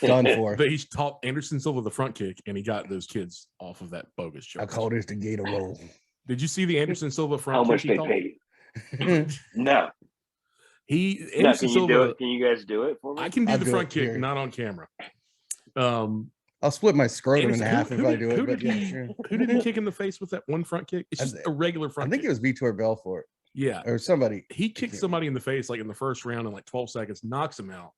Done for. But he taught Anderson Silva the front kick, and he got those kids off of that bogus I charge. call this the Gator roll. Did you see the Anderson Silva front How kick much he they taught? paid? No. Anderson Can you Silva, do it? Can you guys do it for me? I can do I'll the do front it kick, here. not on camera. I'll split my scrotum in half if I do it. But Who did he kick in the face with that one front kick? It's just a regular front I think kick. it was Vitor Belfort. Yeah. Or somebody. He kicked somebody in the face like in the first round in like 12 seconds, knocks him out.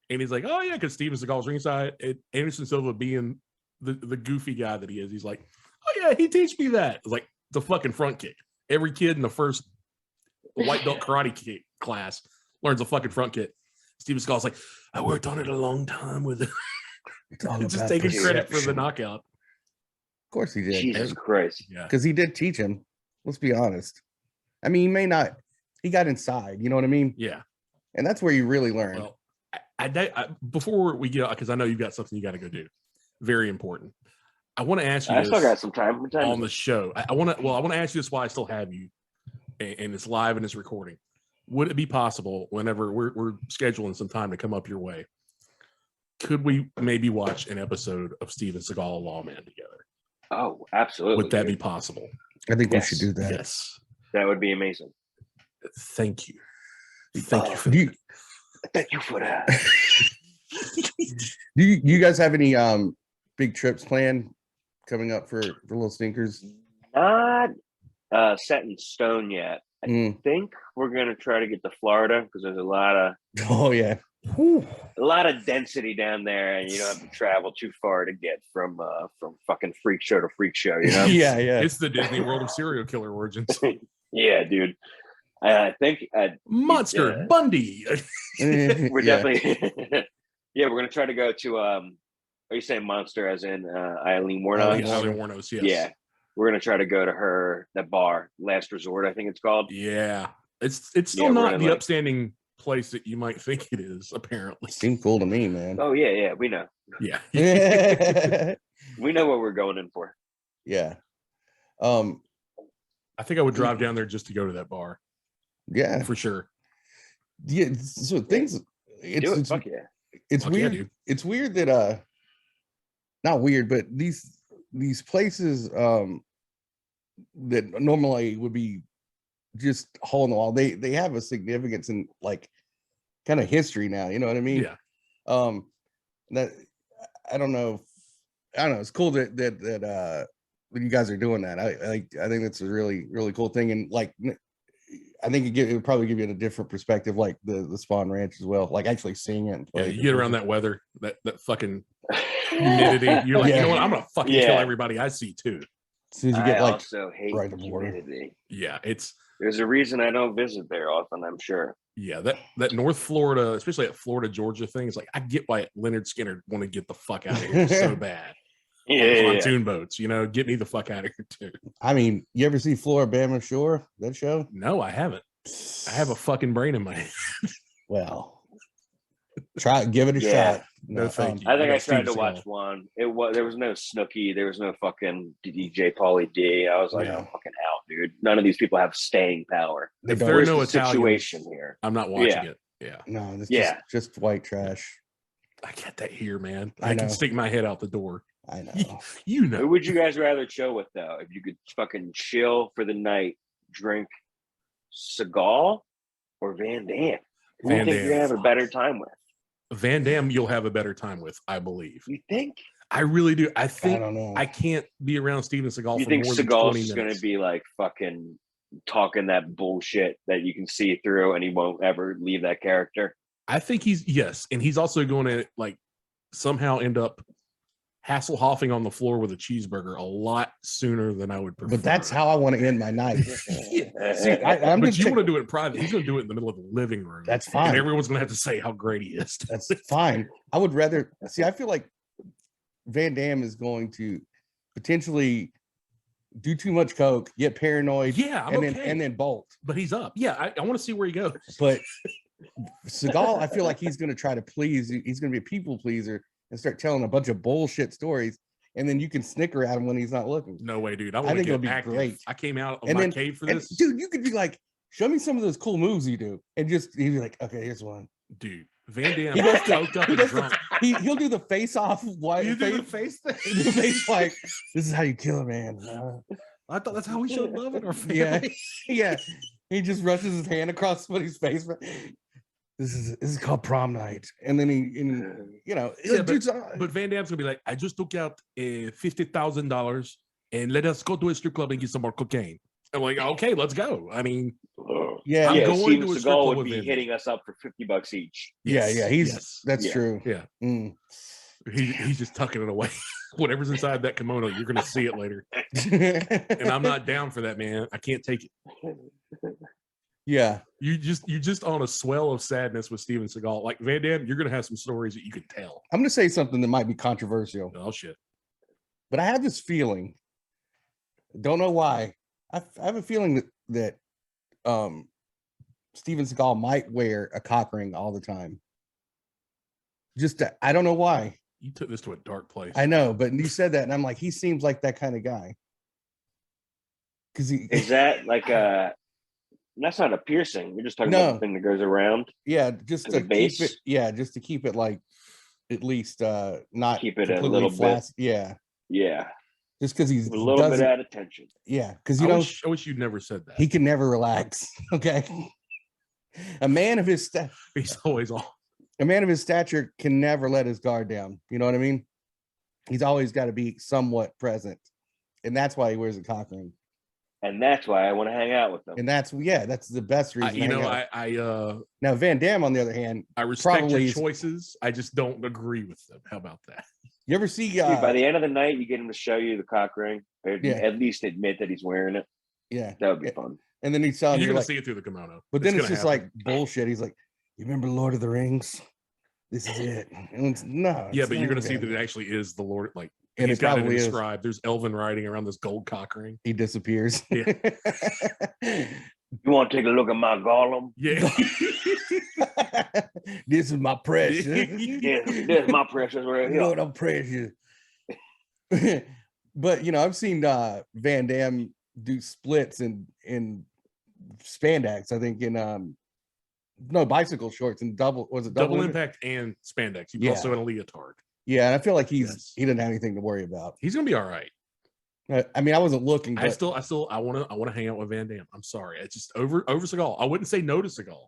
And he's like, oh, yeah, because Steven Seagal's ringside. Anderson Silva being the goofy guy that he is, he's like, oh, yeah, he teach me that. It's like the fucking front kick. Every kid in the first white belt karate kick class learns a fucking front kick. Steven Seagal's like, I worked on it a long time with it. Just taking credit for the knockout. Of course he did. Jesus Christ. Yeah. Because he did teach him. Let's be honest. I mean, he may not. He got inside. You know what I mean? Yeah. And that's where you really learn. Well, I before we get, because I know you've got something you got to go do. Very important. I want to ask you. I still got some time. On the show. I want to ask you this while I still have you, and it's live and it's recording. Would it be possible whenever we're scheduling some time to come up your way? Could we maybe watch an episode of Steven Seagal Lawman together? Oh, absolutely. Would that be possible? I think we should do that. Yes. That would be amazing. Thank you. Thank you for Thank you for that. Do you guys have any big trips planned coming up for Lil Stinkers? Not set in stone yet. I think we're gonna try to get to Florida because there's a lot of density down there, and you don't have to travel too far to get from fucking freak show to freak show. You know? Yeah. It's the Disney World of serial killer origins. Yeah, dude. I think Monster Bundy. We're definitely. Yeah, we're gonna try to go to. Are you saying Monster as in Eileen Warnock? Eileen Warnock, yes. Yeah, we're gonna try to go to that bar, Last Resort, I think it's called. Yeah, it's still not the upstanding place that you might think it is. Apparently, seemed cool to me, man. Oh yeah, we know. Yeah, we know what we're going in for. Yeah. I think I would drive down there just to go to that bar. Yeah, for sure. Yeah, so things. Fuck yeah. It's weird. Yeah, it's weird that not weird, but these places that normally would be just hole in the wall, they have a significance in like kind of history now. You know what I mean? Yeah. That I don't know. It's cool that you guys are doing that. I think that's a really, really cool thing, and like I think it would probably give you a different perspective, like the Spawn Ranch as well, like actually seeing it. Yeah, you get around that weather, that fucking humidity. You're like, you know what? I'm gonna fucking kill everybody I see too. As soon as you get I also hate the humidity. Yeah, there's a reason I don't visit there often, I'm sure. Yeah, that North Florida, especially that Florida Georgia thing, is like I get why Leonard Skinner want to get the fuck out of here so bad. Pontoon boats, get me the fuck out of here too. I mean, you ever see Floribama Shore, that show? No, I haven't. I have a fucking brain in my head. Well, give it a shot. No, thank you. I think I tried to watch one. There was no Snooki, there was no fucking DJ Pauly D. I was like, I'm fucking out, dude. None of these people have staying power. If there are no Italians, situation here, I'm not watching it. Yeah. No, this just white trash. I get that here, man. I can stick my head out the door. I know. You know. Who would you guys rather chill with though? If you could fucking chill for the night, drink Seagal or Van Damme? Who do you think you're gonna have a better time with? Van Damme, you'll have a better time with, I believe. You think? I really do. I think I don't know. I can't be around Steven Seagal. You for think more than 20 Seagal's minutes. gonna be like fucking talking that bullshit that you can see through, and he won't ever leave that character? I think and he's also going to like somehow end up Hasselhoffing on the floor with a cheeseburger a lot sooner than I would prefer. But that's how I want to end my night. See, but you want to do it in private. He's going to do it in the middle of the living room. That's fine. And everyone's going to have to say how great he is. That's fine. I would rather see. I feel like Van Damme is going to potentially do too much coke, get paranoid, and then bolt. But he's up. Yeah, I want to see where he goes. But Seagal, I feel like he's going to try to please. He's going to be a people pleaser and start telling a bunch of bullshit stories, and then you can snicker at him when he's not looking. No way, dude. I think it'll be active. great. I came out of my cave for this. Dude, you could be like, show me some of those cool moves you do. And he'd be like, okay, here's one. Dude, Van Damme He goes to- coked up he and goes to- drunk. He'll do the face off. White You do the face. face thing. The face like, this is how you kill a man. I thought that's how we showed love in our Yeah, family. yeah. He just rushes his hand across somebody's face. This is called prom night, and then But Van Damme's gonna be like, I just took out $50,000 and let us go to a strip club and get some more cocaine. I'm like, okay, let's go. I mean, yeah, I'm going Steven to a strip Seagal club would with be Van hitting us up for $50 each. yeah. That's Yeah. true. Yeah. Mm. He's just tucking it away. Whatever's inside that kimono, you're gonna see it later. And I'm not down for that, man. I can't take it. Yeah, You just on a swell of sadness with Steven Seagal. Like Van Damme, you're gonna have some stories that you can tell. I'm gonna say something that might be controversial, Oh shit. but I have this feeling. Don't know why. I have a feeling that Steven Seagal might wear a cock ring all the time. I don't know why. You took this to a dark place. I know, but you said that, and I'm like, he seems like that kind of guy. Because Is that like that's not a piercing. You're just talking No. about the thing that goes around. yeah, just To to the base? keep it, yeah, just to keep it like at least not Keep it a completely little bit. flaccid. Yeah, Yeah. just because he's A little bit out of tension. yeah, because I wish you'd never said that. he can never relax. Okay, a man of his He's always on. a man of his stature can never let his guard down. You know what I mean? He's always got to be somewhat present, and that's why he wears a cock ring. And that's why I want to hang out with them. And that's the best reason. to hang out. I Now Van Damme, on the other hand, I respect Probably your is- choices. I just don't agree with them. How about that? you ever see? Dude, by the end of the night, you get him to show you the cock ring, or Yeah. at least admit that he's wearing it. yeah, That would be Yeah. fun. and then he's telling You're you gonna like, see it through the kimono. but then it's gonna just happen. like bullshit. He's like, you remember Lord of the Rings? This is it. And it's no. Yeah, it's but you're not gonna see Van that it actually is the Lord. Like And he's it got it probably is. inscribed. There's elven writing around this gold cock ring. He disappears. Yeah. You want to take a look at my golem? Yeah. This is my precious. Yeah, there's my precious right here. Lord, I'm precious. But I've seen Van Damme do splits in spandex. I think in bicycle shorts and double Double impact and spandex. He's Yeah. also in a leotard. Yeah, and I feel like he Yes. doesn't have anything to worry about. He's gonna be all right. I mean, I wasn't looking, I but want to hang out with Van Damme. I'm sorry. It's just over Seagal. I wouldn't say no to Seagal.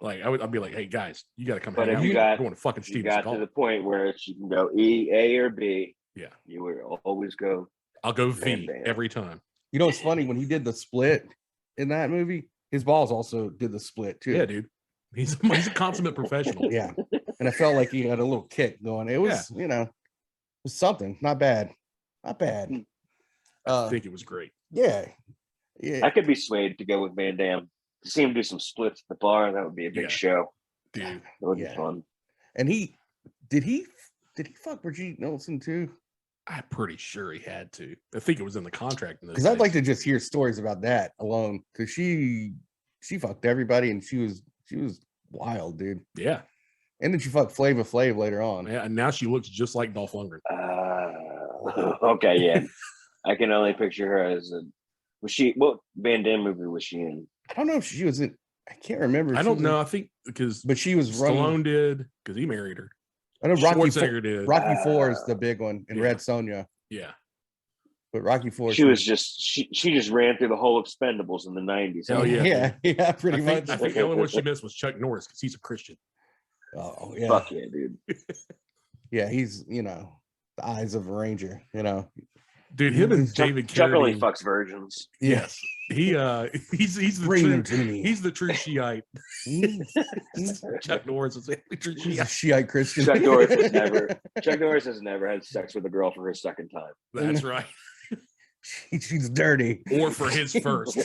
Like I'd be like, hey guys, you got to come But hang if out. you We're got- going to fucking You Steven got to Seagal. the point where you can go A or B. Yeah, You will always go. I'll go Van V Damme. every time. it's funny when he did the split in that movie. His balls also did the split too. Yeah, dude. He's a consummate professional. Yeah, and I felt like he had a little kick going. It was, it was something. Not bad. I think it was great. Yeah. I could be swayed to go with Van Damme. To see him do some splits at the bar, that would be a big Yeah. show. Dude, That would Yeah. be fun. And he fuck Brigitte Nielsen too? I'm pretty sure he had to. I think it was in the contract. Because I'd like to just hear stories about that alone. Because she fucked everybody and she was wild, dude. Yeah. And then she fucked Flava Flav later on. Yeah, and now she looks just like Dolph Lundgren. Okay, yeah. I can only picture her as what Van Damme movie was she in? I don't know if she was in. I can't remember. if I she don't was know. in- I think because but she was running. Stallone did because he married her. I know Schwarzenegger did. Rocky 4 is the big one, and Yeah. Red Sonja. Yeah. But Rocky 4. She was just she just ran through the whole Expendables in the 90s. Hell yeah. yeah, pretty much. I think the only one she missed was Chuck Norris because he's a Christian. Oh yeah, Fuck yeah, dude. yeah. He's the eyes of a ranger. Dude, him and Chuck- David Chuck only Carradine. fucks virgins. Yes. He's the Bring them true to me. he's the true Shiite. He's Chuck Norris is the true a Shiite. Shiite Christian. Chuck Norris has never had sex with a girl for his second time. That's right. She's dirty. Or for his first.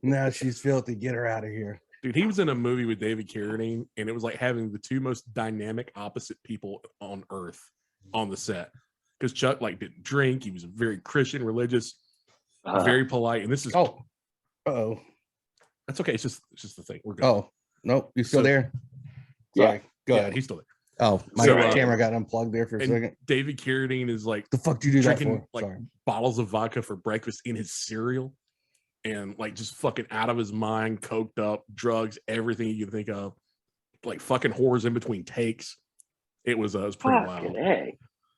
Now she's filthy. Get her out of here. Dude, he was in a movie with David Carradine, and it was like having the two most dynamic opposite people on earth on the set. Because Chuck didn't drink, he was very Christian, religious, very polite. And this is Oh, that's okay. It's just the thing. We're good. oh, nope. You still So- there? Yeah. Sorry. Go yeah, ahead. he's still there. Oh, my So, camera got unplugged there for a And second. David Carradine is like The fuck do you do that drinking for? Sorry. bottles of vodka for breakfast in his cereal, and just fucking out of his mind, coked up, drugs, everything you can think of. like fucking whores in between takes. It was pretty wild.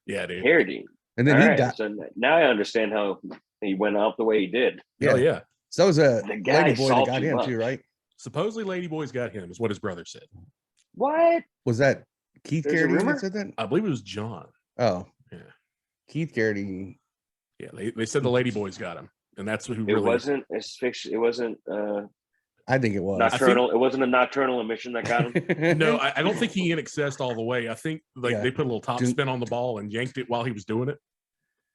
Yeah, dude. Carradine. And then he died. So now I understand how he went out the way he did. Yeah. Oh, yeah. So that was a The guy lady boy that got salty him much. too, right? Supposedly ladyboys got him, is what his brother said. What? Was that Keith There's a Carradine rumor? that said that? I believe it was Jon. Oh, Yeah. Keith Carradine. Yeah, they said the ladyboys got him, and that's who It really wasn't fiction. It wasn't I think it was. nocturnal. It wasn't a nocturnal emission that got him. No, I don't think he in accessed all the way. I think Yeah. they put a little top spin on the ball and yanked it while he was doing it.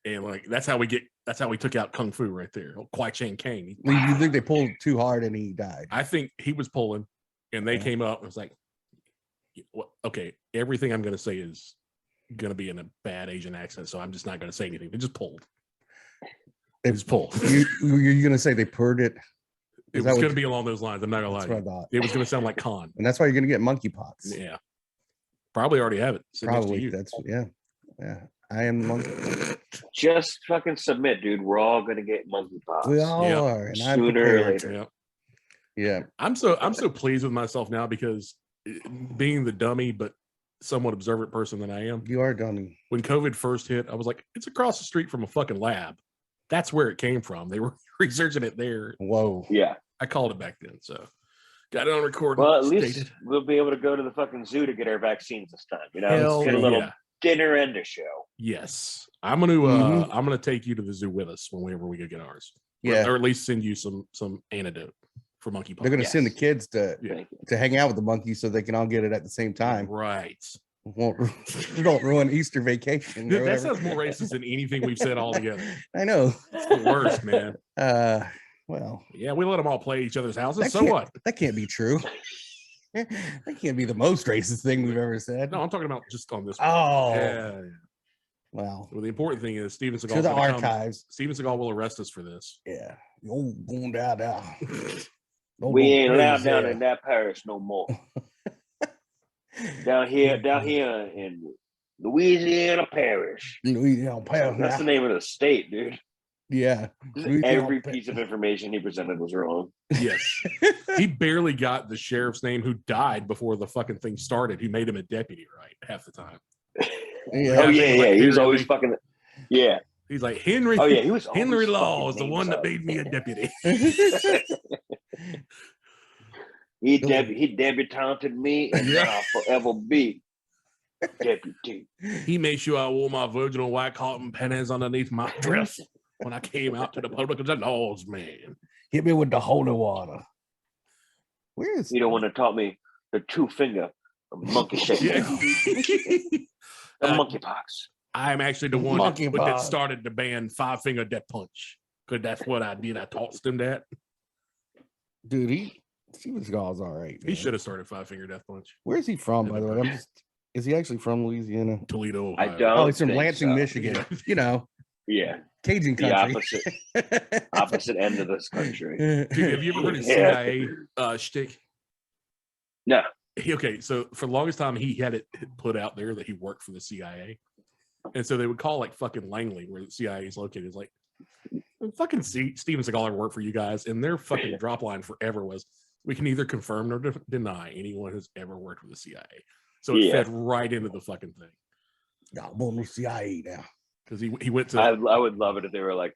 And like that's how we took out Kung Fu right there. Kwai Chang Kang. You think they pulled too hard and he died? I think he was pulling, and they came up and was like, well, okay, everything I'm going to say is going to be in a bad Asian accent, so I'm just not going to say anything. They just pulled. They just pulled. You're going to say they purred it? It was going to be along those lines. I'm not going to lie. That's what I thought. It was going to sound like Khan. And that's why you're going to get monkeypox. Yeah. Probably already have it. Probably. That's, yeah. I am the monkey. Just fucking submit, dude. We're all gonna get monkeypox. We all are. And I'm Sooner or prepared. later. Yeah. I'm so pleased with myself now because being the dummy but somewhat observant person that I am. You are dummy. When COVID first hit, I was like, it's across the street from a fucking lab. That's where it came from. They were researching it there. Whoa. Yeah. I called it back then, so got it on recording. Well, at least we'll be able to go to the fucking zoo to get our vaccines this time. You know, Hell get a little yeah. dinner and a show. Yes, I'm gonna take you to the zoo with us whenever we go get ours. Yeah. or at least send you some antidote for monkeypox. They're going to send the kids Yeah. to hang out with the monkeys so they can all get it at the same time. Right. Don't ruin Easter vacation. Dude, that sounds more racist than anything we've said all together. I know. It's the worst, man. Well, Yeah, we let them all play at each other's houses. that So can't- what? That can't be true. That can't be the most racist thing we've ever said. No, I'm talking about just on this one. Oh, Yeah. well, Well, the important thing is Steven Seagal. to the archives. Steven Seagal will arrest us for this. Yeah. Oh, going down. Don't We go ain't allowed crazy. down in that parish no more. down here in Louisiana Parish. That's the name of the state, dude. Yeah. Every piece of information he presented was wrong. Yes. He barely got the sheriff's name who died before the fucking thing started, who made him a deputy, right? Half the time. Yeah. Oh yeah, like he was Henry. always fucking yeah. He's like, Henry. Oh yeah, he was Henry always Law is fucking the one that names made me a deputy. He debutanted me and I'll forever be deputy. He made sure I wore my virginal white cotton panties underneath my dress when I came out to the public as a laws man. Hit me with the holy water. Where is He the one that taught me the 2-finger monkey shake. Yeah. The monkeypox. I'm actually the one Monkey that bar. started the band 5-Finger Death Punch. Because that's what I did. I taught them that. dude? Steven Seagal's all right. He man. should have started 5-Finger Death Punch. Where is he from, by the way? Is he actually from Louisiana? Toledo, I Ohio. don't. Oh, he's from think Lansing, so. Michigan. You know, Yeah, Cajun the country. opposite end of this country. Dude, have you ever heard of Yeah. CIA shtick? No. Okay, so for the longest time, he had it put out there that he worked for the CIA. And so they would call like fucking Langley, where the CIA is located, is like, fucking Steven Seagal ever worked for you guys. And their fucking drop line forever was, we can either confirm or deny anyone who's ever worked with the CIA. So it fed right into the fucking thing. I'm on the CIA now. Because he went to... I would love it if they were like,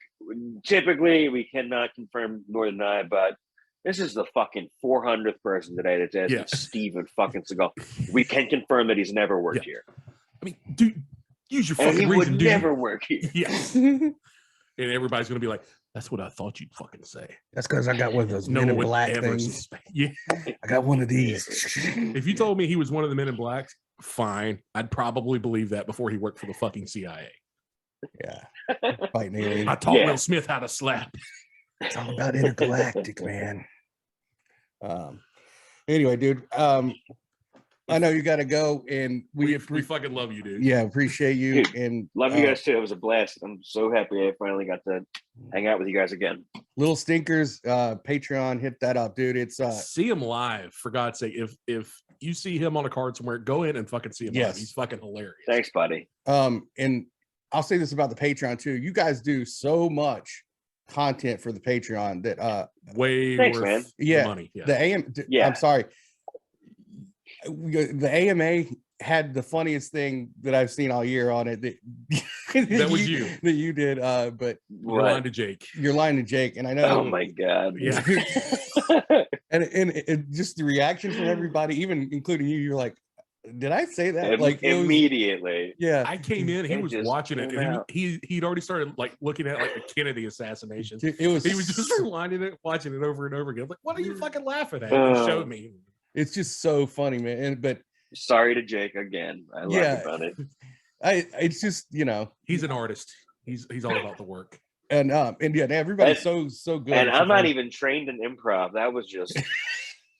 typically we cannot confirm nor deny, but this is the fucking 400th person today that says it's Steven fucking Seagal. We can confirm that he's never worked here. I mean, dude, use your And fucking he reason, would dude. never work here. Yes. And everybody's going to be like, that's what I thought you'd fucking say. That's because I got one of those No men in one would black ever things. suspect. Yeah. I got one of these. If you told me he was one of the men in black, fine. I'd probably believe that before he worked for the fucking CIA. Yeah. Fighting aliens. I taught Will Smith how to slap. It's all about intergalactic, man. Anyway, dude. I know you got to go, and We fucking love you, dude. yeah, appreciate you. Dude, And Love you guys too. It was a blast. I'm so happy I finally got to hang out with you guys again. Lil Stinkers, Patreon, hit that up, dude. It's See him live, for God's sake. If you see him on a card somewhere, go in and fucking see him live. He's fucking hilarious. Thanks, buddy. and I'll say this about the Patreon too. You guys do so much content for the Patreon that Way Thanks, worth man. the Yeah, money. Yeah. the AM Yeah. I'm sorry. the AMA had the funniest thing that I've seen all year on it. That was you that you did. But you're lying to Jake. You're lying to Jake, and I know. Oh my god! Yeah. and just the reaction from everybody, even including you, you're like, did I say that? Like immediately. Yeah. I came in, he was watching it, and he'd already started like looking at like the Kennedy assassination. He was just rewinding it, watching it over and over again. Like, what are you fucking laughing at? He showed me. It's just so funny, man. But sorry to Jake again. I laugh about it. It's just, he's an artist. He's all about the work. And yeah, everybody's so good. And I'm not even trained in improv.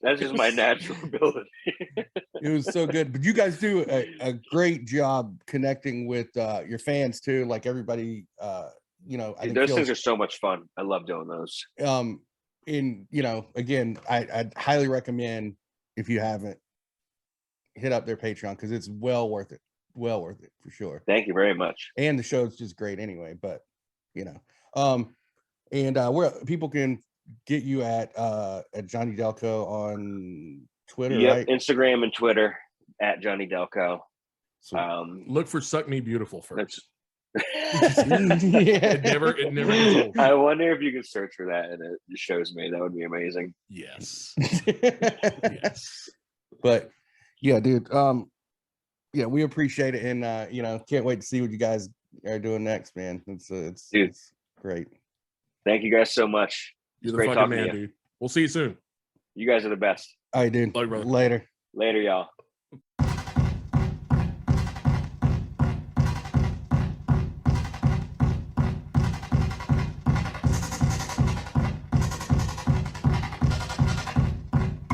That's just my natural ability. It was so good. But you guys do a great job connecting with your fans too. Like everybody, I think those things are so much fun. I love doing those. Again, I'd highly recommend, if you haven't, hit up their Patreon, because it's well worth it. Well worth it for sure. Thank you very much. And the show's just great anyway. But where people can get you at Johnny DelCollo on Twitter, right? Instagram and Twitter at Johnny DelCollo. Look for "Suck Me Beautiful" first. It never gets old. I wonder if you can search for that and it shows me. That would be amazing. Yes. Yes. But yeah, dude. We appreciate it, and can't wait to see what you guys are doing next, man. It's great. Thank you guys so much. You're the fucking man, dude. We'll see you soon. You guys are the best. All right, dude. Bye, brother. Later, y'all.